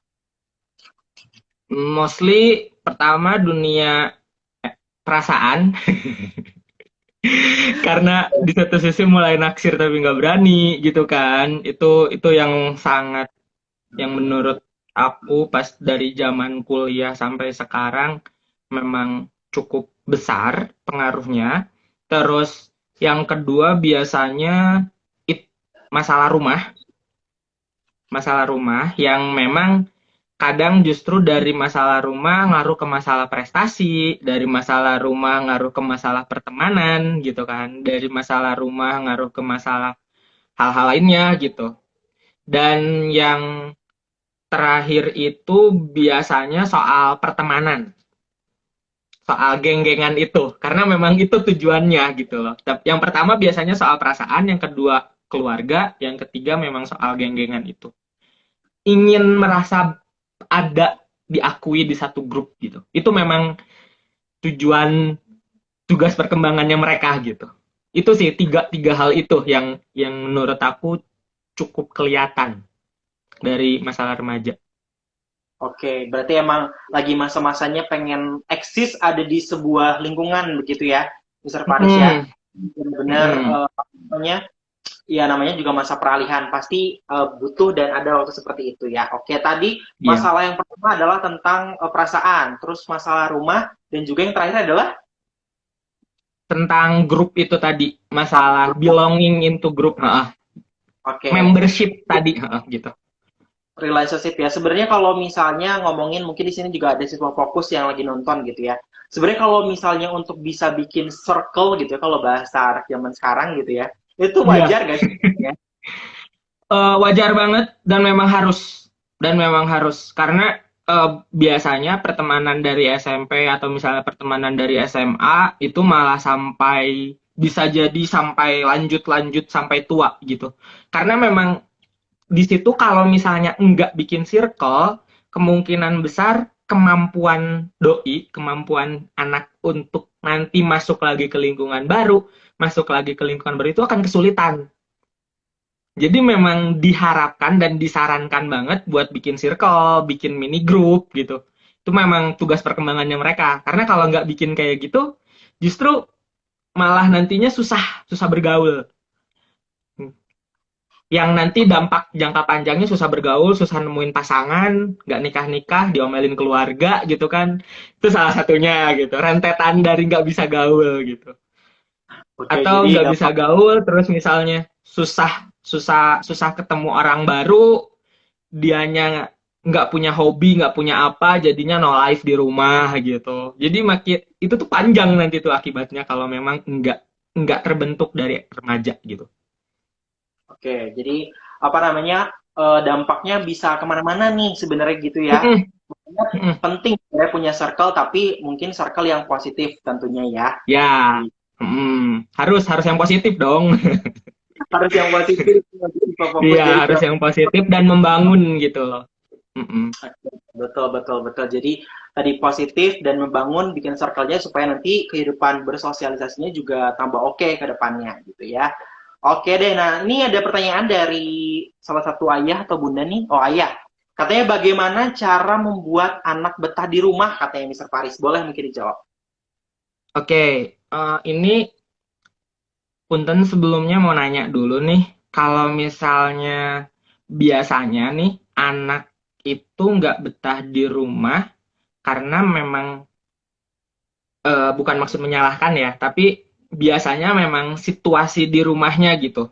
Mostly pertama dunia perasaan. Karena di satu sisi mulai naksir tapi nggak berani gitu kan. Itu yang sangat, yang menurut aku pas dari zaman kuliah sampai sekarang memang cukup besar pengaruhnya. Terus yang kedua biasanya masalah rumah. Masalah rumah yang memang kadang justru dari masalah rumah ngaruh ke masalah prestasi, dari masalah rumah ngaruh ke masalah pertemanan gitu kan, dari masalah rumah ngaruh ke masalah hal-hal lainnya gitu. Dan yang terakhir itu biasanya soal pertemanan, soal geng-gengan itu, karena memang itu tujuannya gitu loh. Yang pertama biasanya soal perasaan, yang kedua keluarga, yang ketiga memang soal geng-gengan itu. Ingin merasa ada diakui di satu grup gitu. Itu memang tujuan tugas perkembangannya mereka gitu. Itu sih tiga hal itu yang menurut aku cukup kelihatan dari masalah remaja. Oke, berarti emang lagi masa-masanya pengen eksis ada di sebuah lingkungan begitu ya, Mr. Faris ya. Benar-benar namanya juga masa peralihan, pasti butuh dan ada waktu seperti itu ya. Oke, tadi masalah yang pertama adalah tentang perasaan, terus masalah rumah, dan juga yang terakhir adalah tentang grup itu tadi, masalah belonging into group, membership tadi gitu. Relationship ya. Sebenarnya kalau misalnya ngomongin, mungkin di sini juga ada siswa fokus yang lagi nonton gitu ya. Sebenarnya kalau misalnya untuk bisa bikin circle gitu ya, kalau bahasa anak zaman sekarang gitu ya, itu wajar gak sih? Ya? Wajar banget dan memang harus karena biasanya pertemanan dari SMP atau misalnya pertemanan dari SMA itu malah sampai bisa jadi sampai lanjut sampai tua gitu. Karena memang di situ kalau misalnya enggak bikin circle, kemungkinan besar kemampuan doi, kemampuan anak untuk nanti masuk lagi ke lingkungan baru itu akan kesulitan. Jadi memang diharapkan dan disarankan banget buat bikin circle, bikin mini group gitu. Itu memang tugas perkembangannya mereka. Karena kalau nggak bikin kayak gitu, justru malah nantinya susah, susah bergaul. Yang nanti dampak jangka panjangnya susah bergaul, susah nemuin pasangan, nggak nikah-nikah, diomelin keluarga gitu kan. Itu salah satunya gitu. Rentetan dari nggak bisa gaul gitu. Oke, Atau jadi nggak bisa dampak. gaul, terus misalnya susah susah susah ketemu orang baru, dianya nggak punya hobi, nggak punya apa, jadinya no life di rumah gitu. Jadi makin itu tuh panjang nanti tuh akibatnya kalau memang nggak terbentuk dari remaja gitu. Oke, jadi apa namanya, dampaknya bisa kemana-mana nih sebenarnya gitu ya. Mm-mm, Makanya mm-mm. penting sebenarnya punya circle, tapi mungkin circle yang positif tentunya ya. Ya, harus harus yang positif dong. Harus yang positif, fokus Iya, jadi harus ke. yang positif dan membangun gitu loh. Mm-mm. Betul, betul, betul. Jadi tadi positif dan membangun bikin circle-nya supaya nanti kehidupan bersosialisasinya juga tambah oke ke depannya gitu ya. Oke deh, nah ini ada pertanyaan dari salah satu ayah atau bunda nih. Oh ayah, katanya bagaimana cara membuat anak betah di rumah katanya Mister Faris. Boleh mungkin dijawab. Oke, ini Punten sebelumnya mau nanya dulu nih, kalau misalnya biasanya nih anak itu nggak betah di rumah karena memang bukan maksud menyalahkan ya, tapi biasanya memang situasi di rumahnya gitu.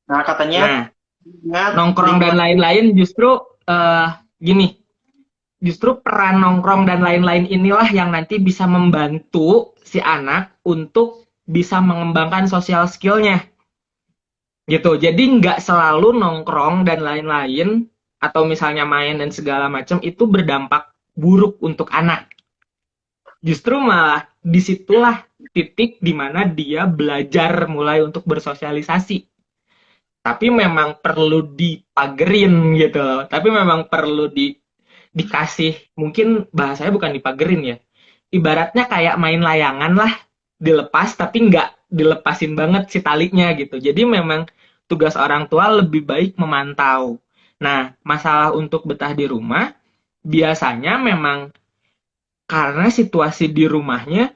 Nah katanya Nah, ingat nongkrong dan lingkungan. lain-lain justru gini, justru peran nongkrong dan lain-lain inilah yang nanti bisa membantu si anak untuk bisa mengembangkan sosial skillnya gitu. Jadi nggak selalu nongkrong dan lain-lain atau misalnya main dan segala macam itu berdampak buruk untuk anak. Justru malah disitulah titik di mana dia belajar mulai untuk bersosialisasi. Tapi memang perlu dipagerin gitu loh. Tapi memang perlu dikasih, mungkin bahasanya bukan dipagerin ya. Ibaratnya kayak main layangan lah, dilepas tapi nggak dilepasin banget si talinya gitu. Jadi memang tugas orang tua lebih baik memantau. Nah, masalah untuk betah di rumah, biasanya memang karena situasi di rumahnya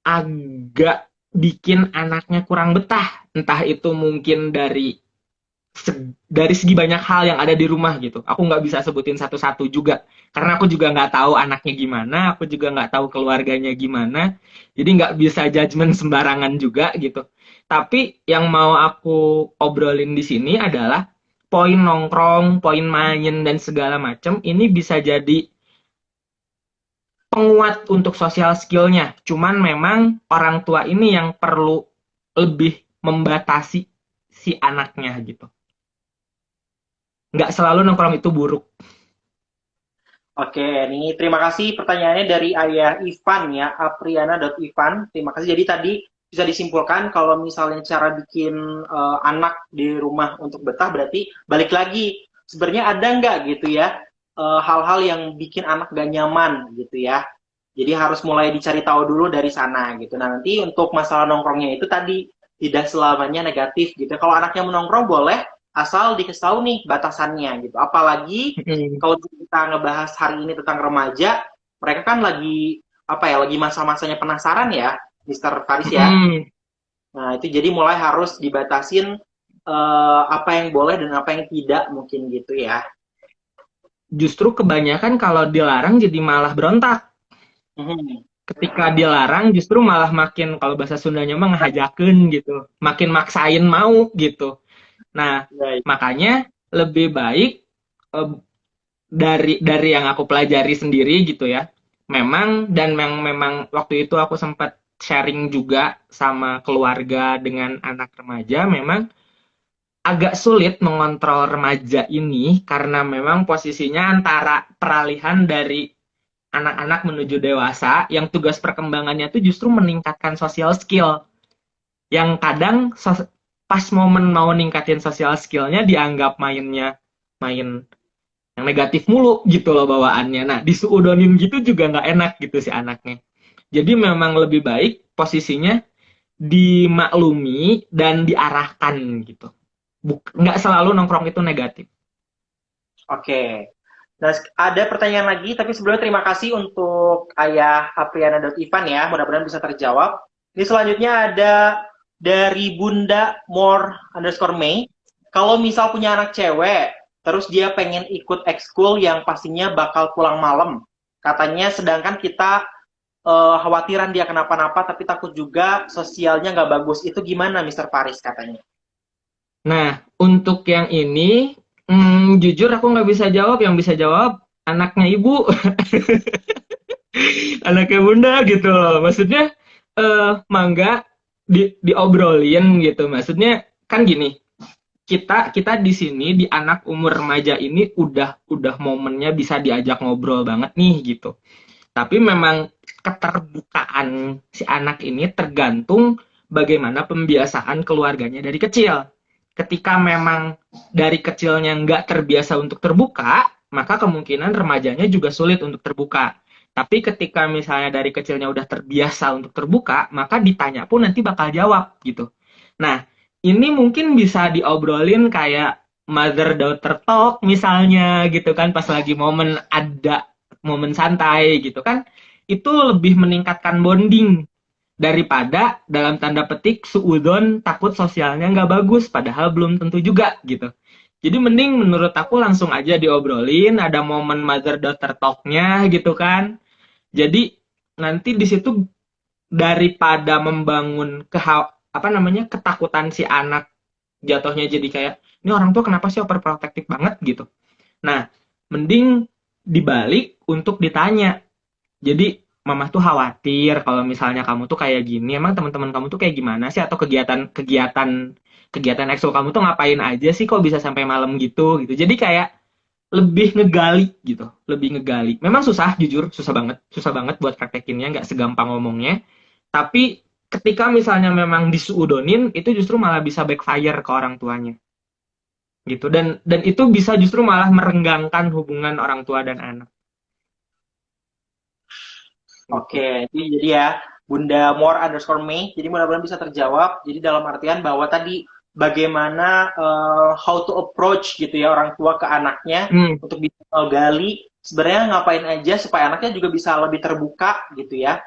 agak bikin anaknya kurang betah. Entah itu mungkin dari segi banyak hal yang ada di rumah gitu. Aku nggak bisa sebutin satu-satu juga. Karena aku juga nggak tahu anaknya gimana, aku juga nggak tahu keluarganya gimana. Jadi nggak bisa judgement sembarangan juga gitu. Tapi yang mau aku obrolin di sini adalah poin nongkrong, poin main, dan segala macam ini bisa jadi penguat untuk sosial skillnya. Cuman memang orang tua ini yang perlu lebih membatasi si anaknya gitu. Nggak selalu nongkrong itu buruk. Oke, ini terima kasih pertanyaannya dari ayah Ivan ya, apriana.ivan. Terima kasih. Jadi tadi bisa disimpulkan kalau misalnya cara bikin anak di rumah untuk betah berarti balik lagi sebenarnya ada nggak gitu ya hal-hal yang bikin anak gak nyaman gitu ya. Jadi harus mulai dicari tahu dulu dari sana gitu. Nah nanti untuk masalah nongkrongnya itu tadi tidak selamanya negatif gitu. Kalau anaknya menongkrong boleh asal dikasih tahu nih batasannya gitu. Apalagi kalau kita ngebahas hari ini tentang remaja, mereka kan lagi apa ya, lagi masa-masanya penasaran ya, Mister Faris ya. Nah, itu jadi mulai harus dibatasin apa yang boleh dan apa yang tidak mungkin gitu ya. Justru kebanyakan kalau dilarang jadi malah berontak. Hmm. Ketika dilarang justru malah makin, kalau bahasa Sundanya mah ngehajakeun gitu. Makin maksain mau gitu. Nah, Baik. makanya lebih baik eh, dari yang aku pelajari sendiri gitu ya. Memang waktu itu aku sempat sharing juga sama keluarga dengan anak remaja, memang agak sulit mengontrol remaja ini karena memang posisinya antara peralihan dari anak-anak menuju dewasa yang tugas perkembangannya itu justru meningkatkan social skill yang kadang pas momen mau ningkatin social skillnya dianggap main yang negatif mulu gitu loh bawaannya. Nah, disuudonin gitu juga nggak enak gitu si anaknya. Jadi memang lebih baik posisinya dimaklumi dan diarahkan gitu. nggak selalu nongkrong itu negatif. Oke. Nah, ada pertanyaan lagi, tapi sebelumnya terima kasih untuk Ayah Apriana.Ivan ya, mudah-mudahan bisa terjawab. Ini selanjutnya ada dari Bunda More_May. Kalau misal punya anak cewek, terus dia pengen ikut ekskul yang pastinya bakal pulang malam. Katanya sedangkan kita khawatiran dia kenapa-napa, tapi takut juga sosialnya nggak bagus. Itu gimana, Mr. Faris katanya? Nah, untuk yang ini, jujur aku nggak bisa jawab. Yang bisa jawab anaknya ibu, anaknya bunda gitu loh. Maksudnya, mangga diobrolin gitu. Maksudnya kan gini, kita di sini di anak umur remaja ini udah momennya bisa diajak ngobrol banget nih gitu. Tapi memang keterbukaan si anak ini tergantung bagaimana pembiasaan keluarganya dari kecil. Ketika memang dari kecilnya nggak terbiasa untuk terbuka, maka kemungkinan remajanya juga sulit untuk terbuka. Tapi ketika misalnya dari kecilnya udah terbiasa untuk terbuka, maka ditanya pun nanti bakal jawab gitu. Nah, ini mungkin bisa diobrolin kayak mother daughter talk misalnya gitu kan, pas lagi ada momen santai gitu kan, itu lebih meningkatkan bonding daripada dalam tanda petik suudon takut sosialnya nggak bagus, padahal belum tentu juga gitu. Jadi mending menurut aku langsung aja diobrolin, ada momen mother daughter talk-nya gitu kan. Jadi nanti di situ daripada membangun ketakutan si anak, jatuhnya jadi kayak ini orang tua kenapa sih overprotective banget gitu. Nah, mending dibalik untuk ditanya. Jadi mama tuh khawatir kalau misalnya kamu tuh kayak gini, emang teman-teman kamu tuh kayak gimana sih, atau kegiatan ekskul kamu tuh ngapain aja sih kok bisa sampai malam gitu. Jadi kayak lebih ngegali gitu, lebih ngegali. Memang susah, jujur susah banget buat praktekinnya, nggak segampang ngomongnya. Tapi ketika misalnya memang disuudonin, itu justru malah bisa backfire ke orang tuanya gitu, dan itu bisa justru malah merenggangkan hubungan orang tua dan anak. Oke, jadi ya Bunda More_May, jadi mudah-mudahan bisa terjawab. Jadi dalam artian bahwa tadi bagaimana how to approach gitu ya orang tua ke anaknya untuk bisa gali sebenarnya ngapain aja supaya anaknya juga bisa lebih terbuka gitu ya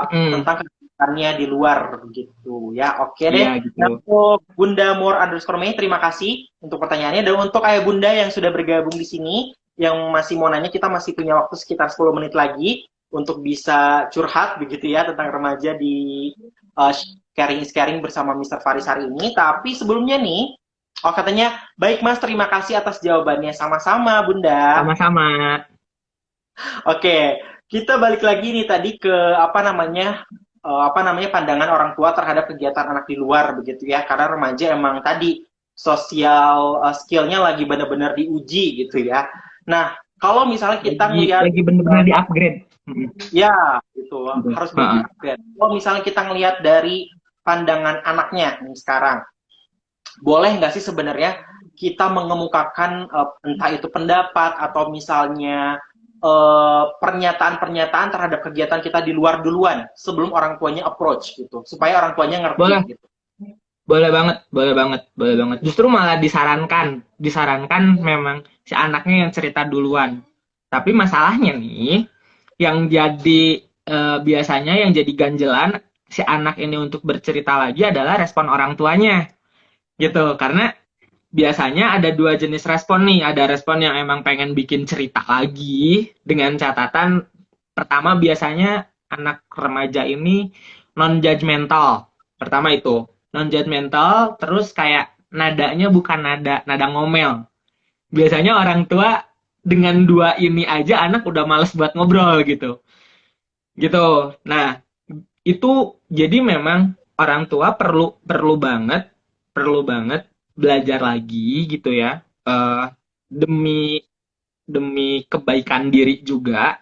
tentang kegiatannya di luar gitu ya. Oke deh. Iya, gitu. Nah, untuk Bunda More_May, terima kasih untuk pertanyaannya, dan untuk Ayah Bunda yang sudah bergabung di sini yang masih mau nanya, kita masih punya waktu sekitar 10 menit lagi untuk bisa curhat begitu ya tentang remaja di sharing bersama Mr. Faris hari ini. Tapi sebelumnya nih, katanya, baik Mas, terima kasih atas jawabannya. Sama-sama, Bunda. Sama-sama. Oke, kita balik lagi nih tadi ke pandangan orang tua terhadap kegiatan anak di luar begitu ya. Karena remaja emang tadi sosial skill-nya lagi benar-benar diuji gitu ya. Nah, kalau misalnya kita ngelihat lagi benar-benar di-upgrade. Ya, itu harus di-upgrade. Kalau misalnya kita ngelihat dari pandangan anaknya nih sekarang, boleh nggak sih sebenarnya kita mengemukakan entah itu pendapat atau misalnya pernyataan-pernyataan terhadap kegiatan kita di luar duluan sebelum orang tuanya approach gitu, supaya orang tuanya ngerti. Boleh. Gitu. Boleh banget. Justru malah disarankan memang si anaknya yang cerita duluan. Tapi masalahnya nih, yang jadi biasanya yang jadi ganjelan si anak ini untuk bercerita lagi adalah respon orang tuanya gitu. Karena biasanya ada dua jenis respon nih. Ada respon yang emang pengen bikin cerita lagi dengan catatan, pertama biasanya anak remaja ini non-judgmental. Pertama itu non-judgmental, terus kayak nadanya bukan nada ngomel. Biasanya orang tua dengan dua ini aja anak udah males buat ngobrol gitu. Nah, itu jadi memang orang tua perlu banget belajar lagi gitu ya, demi kebaikan diri juga,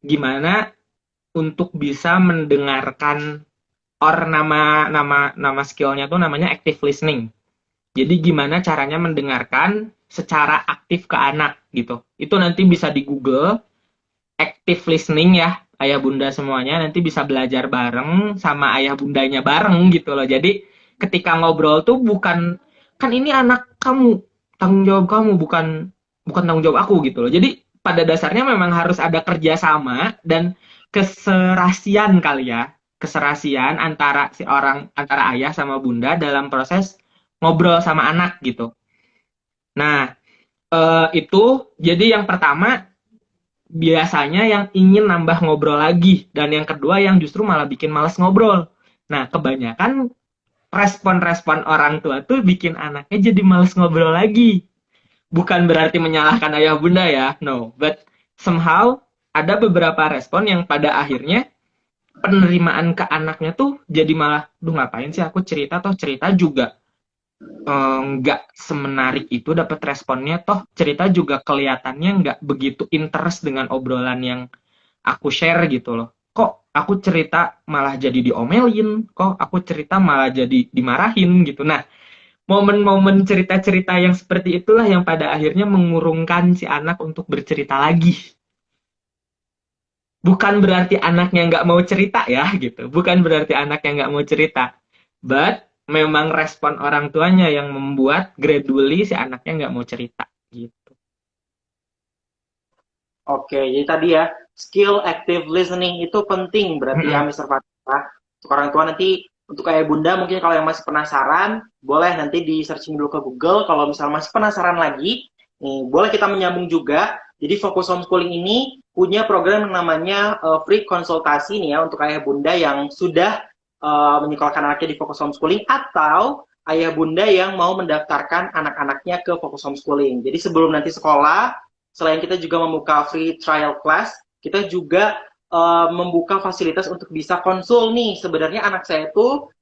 gimana untuk bisa mendengarkan nama skillnya tuh namanya active listening. Jadi gimana caranya mendengarkan secara aktif ke anak gitu. Itu nanti bisa di Google active listening ya, ayah bunda semuanya nanti bisa belajar bareng sama ayah bundanya bareng gitu loh. Jadi ketika ngobrol tuh bukan kan ini anak kamu, tanggung jawab kamu, bukan bukan tanggung jawab aku gitu loh. Jadi pada dasarnya memang harus ada kerjasama dan keserasian kali ya, keserasian antara si orang, antara ayah sama bunda dalam proses ngobrol sama anak gitu. Nah, itu jadi yang pertama biasanya yang ingin nambah ngobrol lagi, dan yang kedua yang justru malah bikin males ngobrol. Nah, kebanyakan respon-respon orang tua tuh bikin anaknya jadi males ngobrol lagi. Bukan berarti menyalahkan ayah bunda ya, no. But somehow ada beberapa respon yang pada akhirnya penerimaan ke anaknya tuh jadi malah, duh ngapain sih aku cerita, toh cerita juga nggak semenarik itu dapat responnya, toh cerita juga kelihatannya nggak begitu interest dengan obrolan yang aku share gitu loh. Kok aku cerita malah jadi diomelin, kok aku cerita malah jadi dimarahin gitu. Nah, momen-momen cerita-cerita yang seperti itulah yang pada akhirnya mengurungkan si anak untuk bercerita lagi. Bukan berarti anaknya nggak mau cerita ya gitu. Bukan berarti anaknya nggak mau cerita. But memang respon orang tuanya yang membuat gradually si anaknya nggak mau cerita gitu. Oke, jadi tadi ya, skill active listening itu penting berarti ya, Mr. Fatih. Untuk orang tua nanti, untuk ayah bunda mungkin kalau yang masih penasaran, boleh nanti di searching dulu ke Google. Kalau misalnya masih penasaran lagi, nih, boleh kita menyambung juga. Jadi Fokus Homeschooling ini punya program yang namanya free konsultasi nih ya, untuk ayah bunda yang sudah menyekolahkan anaknya di Fokus Homeschooling, atau ayah bunda yang mau mendaftarkan anak-anaknya ke Fokus Homeschooling. Jadi sebelum nanti sekolah, selain kita juga membuka free trial class, kita juga membuka fasilitas untuk bisa konsul nih, sebenarnya anak saya itu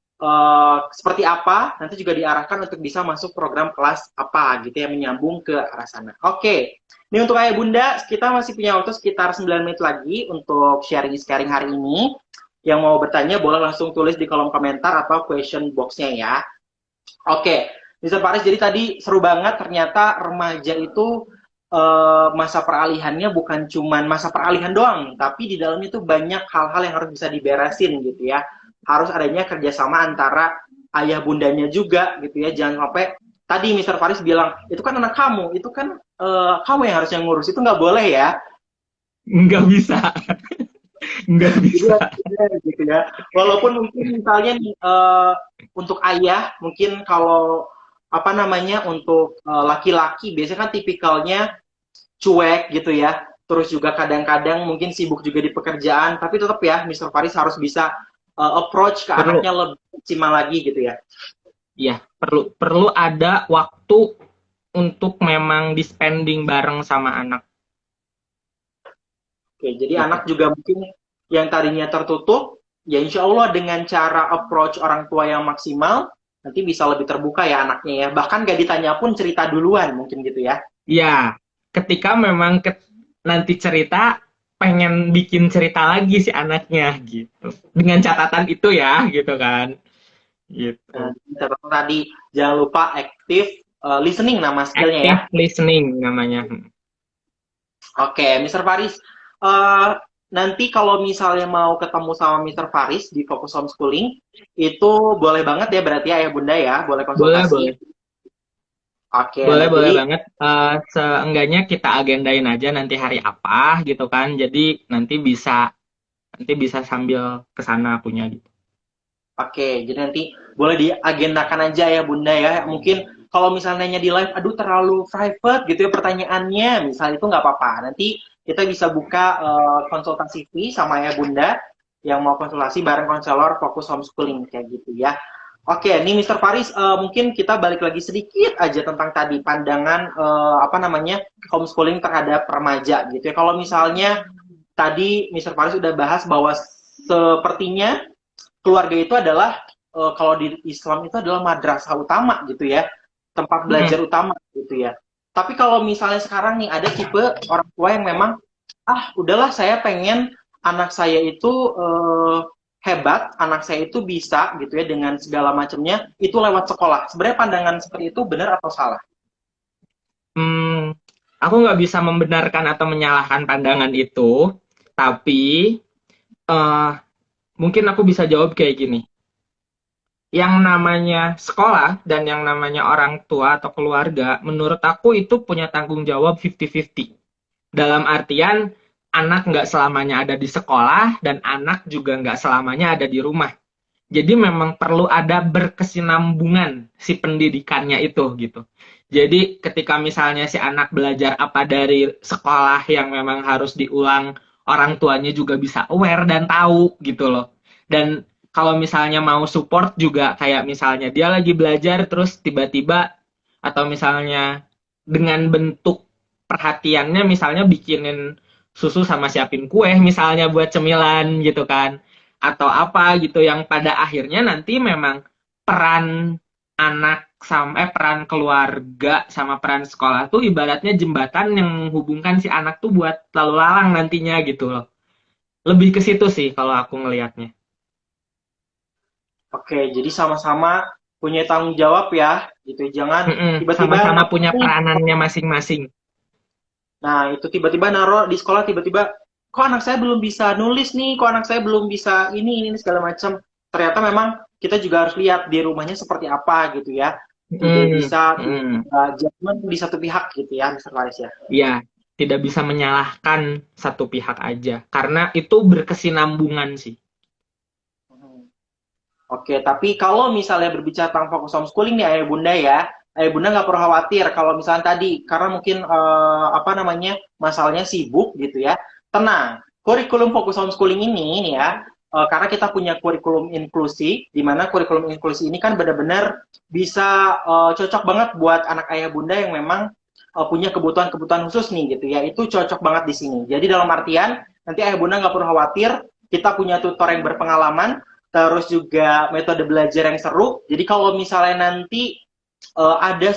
seperti apa, nanti juga diarahkan untuk bisa masuk program kelas apa gitu ya, menyambung ke arah sana. Oke, ini untuk ayah bunda, kita masih punya waktu sekitar 9 menit lagi untuk sharing-sharing hari ini. Yang mau bertanya boleh langsung tulis di kolom komentar atau question box-nya ya. Oke, Mr. Faris, jadi tadi seru banget, ternyata remaja itu masa peralihannya bukan cuman masa peralihan doang, tapi di dalamnya itu banyak hal-hal yang harus bisa diberesin gitu ya. Harus adanya kerjasama antara ayah bundanya juga gitu ya. Jangan sampai tadi Mr. Faris bilang, itu kan anak kamu, itu kan kamu yang harusnya ngurus, itu nggak boleh ya. Nggak bisa. Nggak bisa. Gitu ya. Walaupun mungkin misalnya nih, untuk ayah, mungkin kalau apa namanya, untuk laki-laki biasanya kan tipikalnya cuek gitu ya. Terus juga kadang-kadang mungkin sibuk juga di pekerjaan, tapi tetap ya Mr. Faris harus bisa approach ke Perlu, anaknya lebih maksimal lagi gitu ya. ya perlu ada waktu untuk memang di spending bareng sama anak. Oke, jadi Gitu. anak juga mungkin yang tadinya tertutup, ya insya Allah dengan cara approach orang tua yang maksimal, nanti bisa lebih terbuka ya anaknya ya. Bahkan gak ditanya pun cerita duluan mungkin gitu ya. Ya, ketika memang nanti cerita pengen bikin cerita lagi si anaknya gitu. Dengan catatan itu ya, gitu kan. Gitu. Nah, catatan tadi jangan lupa active listening nama skillnya ya. Active listening namanya. Oke, Mr. Faris, nanti kalau misalnya mau ketemu sama Mr. Faris di Fokus Homeschooling, itu boleh banget ya berarti ayah bunda ya, boleh Boleh, konsultasi. boleh. Oke, Boleh, nah, boleh jadi banget. Seenggaknya kita agendain aja nanti hari apa gitu kan. Jadi nanti bisa sambil kesana punya gitu. oke, jadi nanti boleh diagendakan aja ya bunda ya. Mungkin kalau misalnya nanya di live, aduh terlalu private gitu ya pertanyaannya, misalnya itu nggak apa-apa. Nanti kita bisa buka konsultasi free sama ayah bunda yang mau konsultasi bareng konselor Fokus Homeschooling kayak gitu ya. Oke, ini Mr. Faris, mungkin kita balik lagi sedikit aja tentang tadi pandangan apa namanya homeschooling terhadap remaja gitu ya. Kalau misalnya tadi Mr. Faris sudah bahas bahwa sepertinya keluarga itu adalah kalau di Islam itu adalah madrasah utama gitu ya, tempat belajar utama gitu ya. Tapi kalau misalnya sekarang nih ada tipe orang tua yang memang udahlah saya pengen anak saya itu hebat, anak saya itu bisa gitu ya dengan segala macamnya itu lewat sekolah. Sebenarnya pandangan seperti itu benar atau salah? Aku nggak bisa membenarkan atau menyalahkan pandangan itu, tapi mungkin aku bisa jawab kayak gini. yang namanya sekolah dan yang namanya orang tua atau keluarga, menurut aku itu punya tanggung jawab 50-50. Dalam artian, anak nggak selamanya ada di sekolah, dan anak juga nggak selamanya ada di rumah. Jadi memang perlu ada berkesinambungan si pendidikannya itu gitu. Jadi ketika misalnya si anak belajar apa dari sekolah yang memang harus diulang, orang tuanya juga bisa aware dan tahu gitu loh. Dan kalau misalnya mau support juga kayak misalnya dia lagi belajar terus tiba-tiba atau misalnya dengan bentuk perhatiannya misalnya bikinin susu sama siapin kue misalnya buat cemilan gitu kan atau apa gitu yang pada akhirnya nanti memang peran anak sama peran keluarga sama peran sekolah tuh ibaratnya jembatan yang menghubungkan si anak tuh buat lalu lalang nantinya gitu loh. Lebih ke situ sih kalau aku ngelihatnya. Oke, jadi sama-sama punya tanggung jawab ya, gitu. Jangan tiba-tiba Sama-sama punya peranannya masing-masing. nah, itu tiba-tiba naruh di sekolah tiba-tiba kok anak saya belum bisa nulis nih, kok anak saya belum bisa ini segala macam. Ternyata memang kita juga harus lihat di rumahnya seperti apa gitu ya. Tidak bisa judgement di satu pihak gitu ya, Mr. Faris ya. Iya, tidak bisa menyalahkan satu pihak aja karena itu berkesinambungan sih. Oke, tapi kalau misalnya berbicara tentang fokus homeschooling nih ayah bunda ya, ayah bunda nggak perlu khawatir kalau misalnya tadi karena mungkin apa namanya masalahnya sibuk gitu ya. Tenang, kurikulum fokus homeschooling ini nih ya, karena kita punya kurikulum inklusi, di mana kurikulum inklusi ini kan benar-benar bisa cocok banget buat anak ayah bunda yang memang punya kebutuhan-kebutuhan khusus nih gitu ya. Itu cocok banget di sini. Jadi dalam artian nanti ayah bunda nggak perlu khawatir, kita punya tutor yang berpengalaman terus juga metode belajar yang seru. Jadi kalau misalnya nanti ada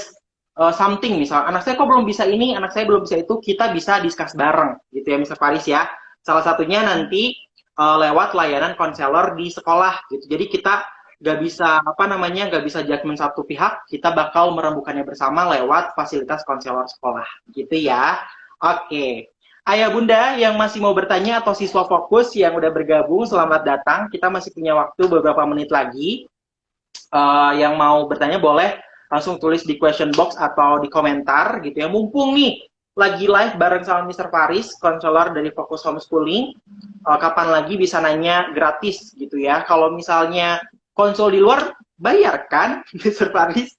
something, misal anak saya kok belum bisa ini, anak saya belum bisa itu, kita bisa discuss bareng, gitu ya, Mr. Faris ya. Salah satunya nanti lewat layanan konselor di sekolah, gitu. Jadi kita nggak bisa apa namanya, nggak bisa judgement satu pihak, kita bakal merembukannya bersama lewat fasilitas konselor sekolah, gitu ya. Oke. Ayah bunda yang masih mau bertanya atau siswa fokus yang udah bergabung, selamat datang. Kita masih punya waktu beberapa menit lagi. Yang mau bertanya boleh langsung tulis di question box atau di komentar gitu ya. Mumpung nih lagi live bareng sama Mr. Faris, konselor dari Fokus Homeschooling. Kapan lagi bisa nanya gratis gitu ya. Kalau misalnya konsul di luar bayar kan, Mr. Faris?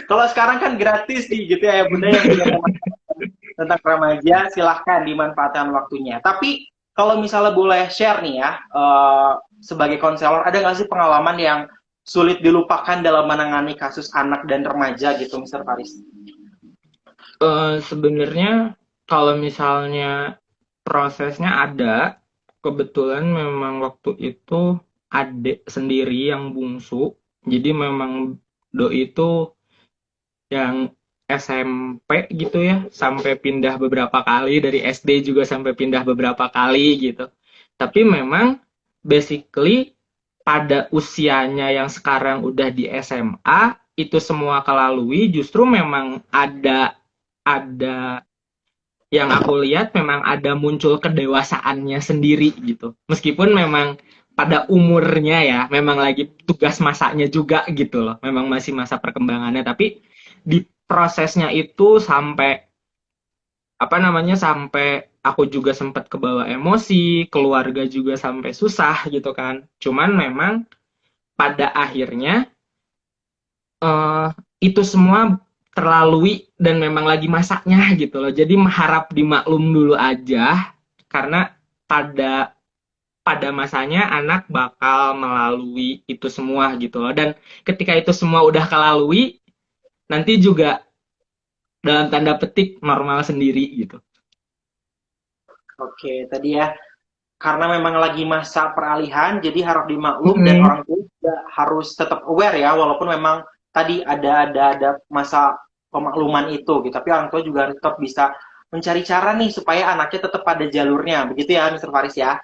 Kalau sekarang kan gratis nih gitu ya bunda yang punya tentang remaja silahkan dimanfaatkan waktunya. Tapi kalau misalnya boleh share nih ya sebagai konselor ada nggak sih pengalaman yang sulit dilupakan dalam menangani kasus anak dan remaja gitu, Mr. Faris? Sebenarnya kalau misalnya prosesnya ada, kebetulan memang waktu itu adik sendiri yang bungsu, jadi memang doi itu yang SMP gitu ya, sampai pindah beberapa kali, dari SD juga sampai pindah beberapa kali gitu. Tapi memang basically pada usianya yang sekarang udah di SMA, itu semua kelalui, justru memang ada yang aku lihat memang ada muncul kedewasaannya sendiri gitu. Meskipun memang pada umurnya ya, memang lagi tugas masaknya juga gitu loh. Memang masih masa perkembangannya, tapi di prosesnya itu sampai apa namanya sampai aku juga sempat kebawa emosi, keluarga juga sampai susah gitu kan. Cuman memang pada akhirnya uh, itu semua terlalui dan memang lagi masaknya gitu loh. Jadi harap dimaklum dulu aja karena pada pada masanya anak bakal melalui itu semua gitu loh. Dan ketika itu semua udah kelalui, nanti juga dalam tanda petik normal sendiri gitu. Oke, tadi ya karena memang lagi masa peralihan, jadi harap dimaklum dan orang tua juga harus tetap aware ya, walaupun memang tadi ada masa pemakluman itu, gitu. Tapi orang tua juga harus tetap bisa mencari cara nih supaya anaknya tetap pada jalurnya, begitu ya, Mr. Faris ya.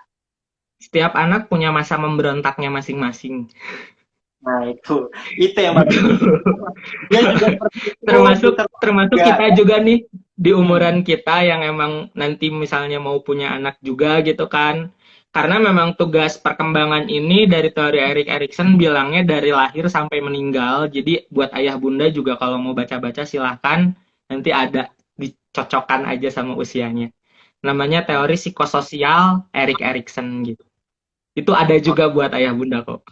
Setiap anak punya masa memberontaknya masing-masing. Nah itu yang bagus. Dia juga termasuk kita juga nih di umuran kita yang emang nanti misalnya mau punya anak juga gitu kan Karena memang tugas perkembangan ini dari teori Erik Erikson bilangnya dari lahir sampai meninggal. Jadi buat ayah bunda juga kalau mau baca-baca silahkan. Nanti ada dicocokkan aja sama usianya. Namanya teori psikososial Erik Erikson gitu. Itu ada juga buat ayah bunda kok.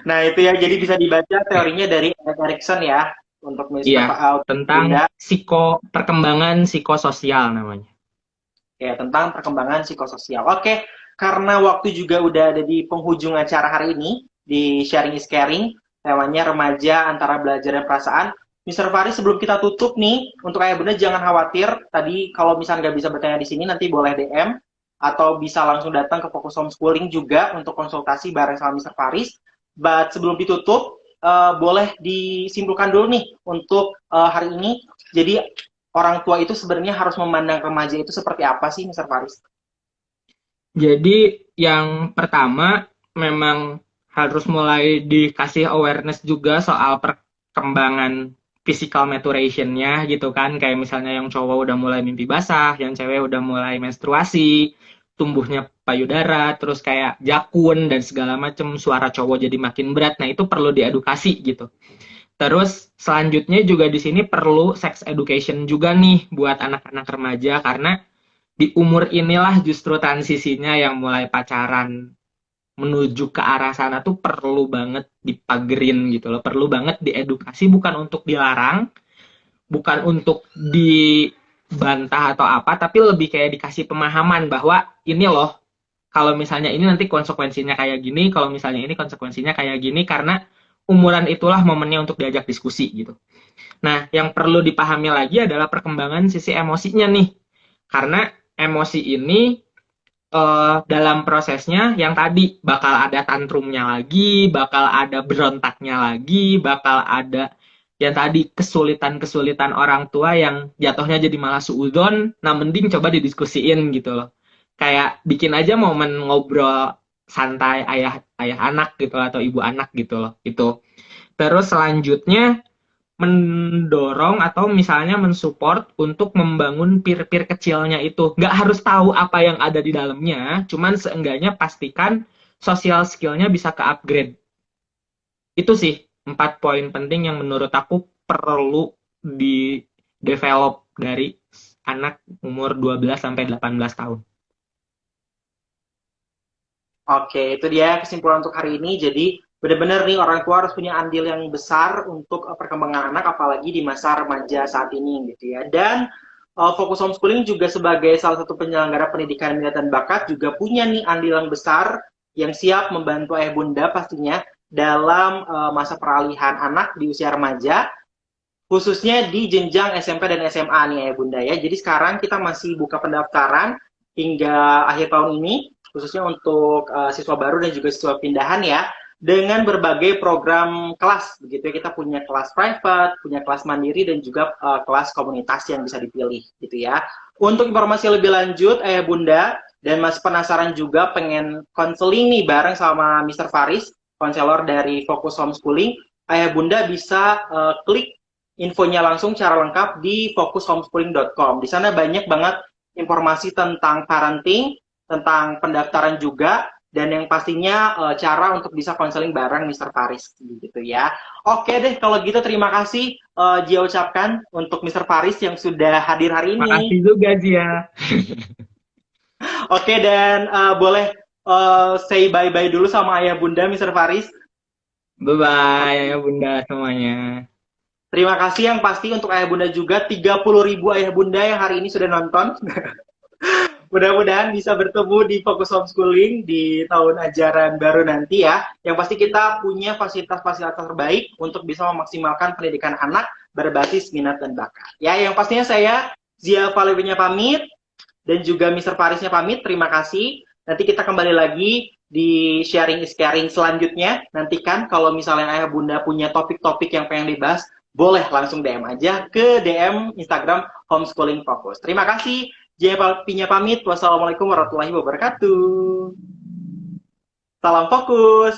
Nah, itu ya, jadi bisa dibaca teorinya dari Erik Erikson ya, untuk Mr. Iya, Bunda. tentang perkembangan psikososial namanya. Ya, tentang perkembangan psikososial. Oke, karena waktu juga udah ada di penghujung acara hari ini, di Sharing is Caring, temanya remaja antara belajar dan perasaan. Mr. Faris, sebelum kita tutup nih, untuk ayah bunda jangan khawatir. Tadi kalau misalnya nggak bisa bertanya di sini, nanti boleh DM, atau bisa langsung datang ke Fokus Homeschooling juga untuk konsultasi bareng sama Mr. Faris. But sebelum ditutup, boleh disimpulkan dulu nih untuk hari ini. Jadi orang tua itu sebenarnya harus memandang remaja itu seperti apa sih, Mr. Faris? Jadi yang pertama memang harus mulai dikasih awareness juga soal perkembangan physical maturation-nya gitu kan. Kayak misalnya yang cowok udah mulai mimpi basah, yang cewek udah mulai menstruasi, tumbuhnya payudara, terus kayak jakun dan segala macam, suara cowok jadi makin berat. Nah, itu perlu diedukasi gitu. Terus selanjutnya juga di sini perlu sex education juga nih buat anak-anak remaja karena di umur inilah justru transisinya yang mulai pacaran menuju ke arah sana tuh perlu banget dipagerin gitu loh, perlu banget diedukasi, bukan untuk dilarang, bukan untuk dibantah atau apa, tapi lebih kayak dikasih pemahaman bahwa ini loh, kalau misalnya ini nanti konsekuensinya kayak gini, kalau misalnya ini konsekuensinya kayak gini, karena umuran itulah momennya untuk diajak diskusi gitu. Nah, yang perlu dipahami lagi adalah perkembangan sisi emosinya nih. Karena emosi ini dalam prosesnya yang tadi bakal ada tantrumnya lagi, bakal ada berontaknya lagi, bakal ada yang tadi kesulitan-kesulitan orang tua yang jatuhnya jadi malah suudzon. Nah, mending coba didiskusiin gitu loh. Kayak bikin aja momen ngobrol santai ayah anak gitu atau ibu anak gitu loh. Itu. Terus selanjutnya mendorong atau misalnya mensupport untuk membangun peer-peer kecilnya itu. Nggak harus tahu apa yang ada di dalamnya, cuman seenggaknya pastikan social skill-nya bisa ke-upgrade. Itu sih 4 poin penting yang menurut aku perlu di-develop dari anak umur 12 sampai 18 tahun. Oke, itu dia kesimpulan untuk hari ini. Jadi benar-benar nih orang tua harus punya andil yang besar untuk perkembangan anak, apalagi di masa remaja saat ini gitu ya. Dan Fokus Homeschooling juga sebagai salah satu penyelenggara pendidikan minat dan bakat juga punya nih andil yang besar yang siap membantu ayah bunda pastinya dalam masa peralihan anak di usia remaja, khususnya di jenjang SMP dan SMA nih ayah bunda ya. Jadi sekarang kita masih buka pendaftaran hingga akhir tahun ini, khususnya untuk siswa baru dan juga siswa pindahan ya, dengan berbagai program kelas begitu ya. Kita punya kelas private, punya kelas mandiri, dan juga kelas komunitas yang bisa dipilih gitu ya. Untuk informasi lebih lanjut ayah bunda dan masih penasaran juga pengen konseling nih bareng sama Mr. Faris, konselor dari Fokus Homeschooling, ayah bunda bisa klik infonya langsung cara lengkap di fokushomeschooling.com. Di sana banyak banget informasi tentang parenting, tentang pendaftaran juga, dan yang pastinya cara untuk bisa konseling bareng Mr. Faris gitu ya. Oke deh, kalau gitu terima kasih Jia ucapkan untuk Mr. Faris yang sudah hadir hari ini. Makasih juga Jia. Oke, dan boleh say bye-bye dulu sama ayah bunda Mr. Faris. Bye-bye ya bunda semuanya. Terima kasih yang pasti untuk ayah bunda juga, 30.000 ayah bunda yang hari ini sudah nonton. Mudah-mudahan bisa bertemu di Fokus Homeschooling di tahun ajaran baru nanti ya. Yang pasti kita punya fasilitas-fasilitas terbaik untuk bisa memaksimalkan pendidikan anak berbasis minat dan bakat. Ya, yang pastinya saya Zia Valewinya pamit dan juga Mr. Farisnya pamit. Terima kasih. Nanti kita kembali lagi di Sharing is Caring selanjutnya. Nantikan kalau misalnya ayah bunda punya topik-topik yang pengen dibahas, boleh langsung DM aja ke DM Instagram Homeschooling Fokus. Terima kasih. Jaya Pinya pamit. Wassalamualaikum warahmatullahi wabarakatuh. Salam fokus.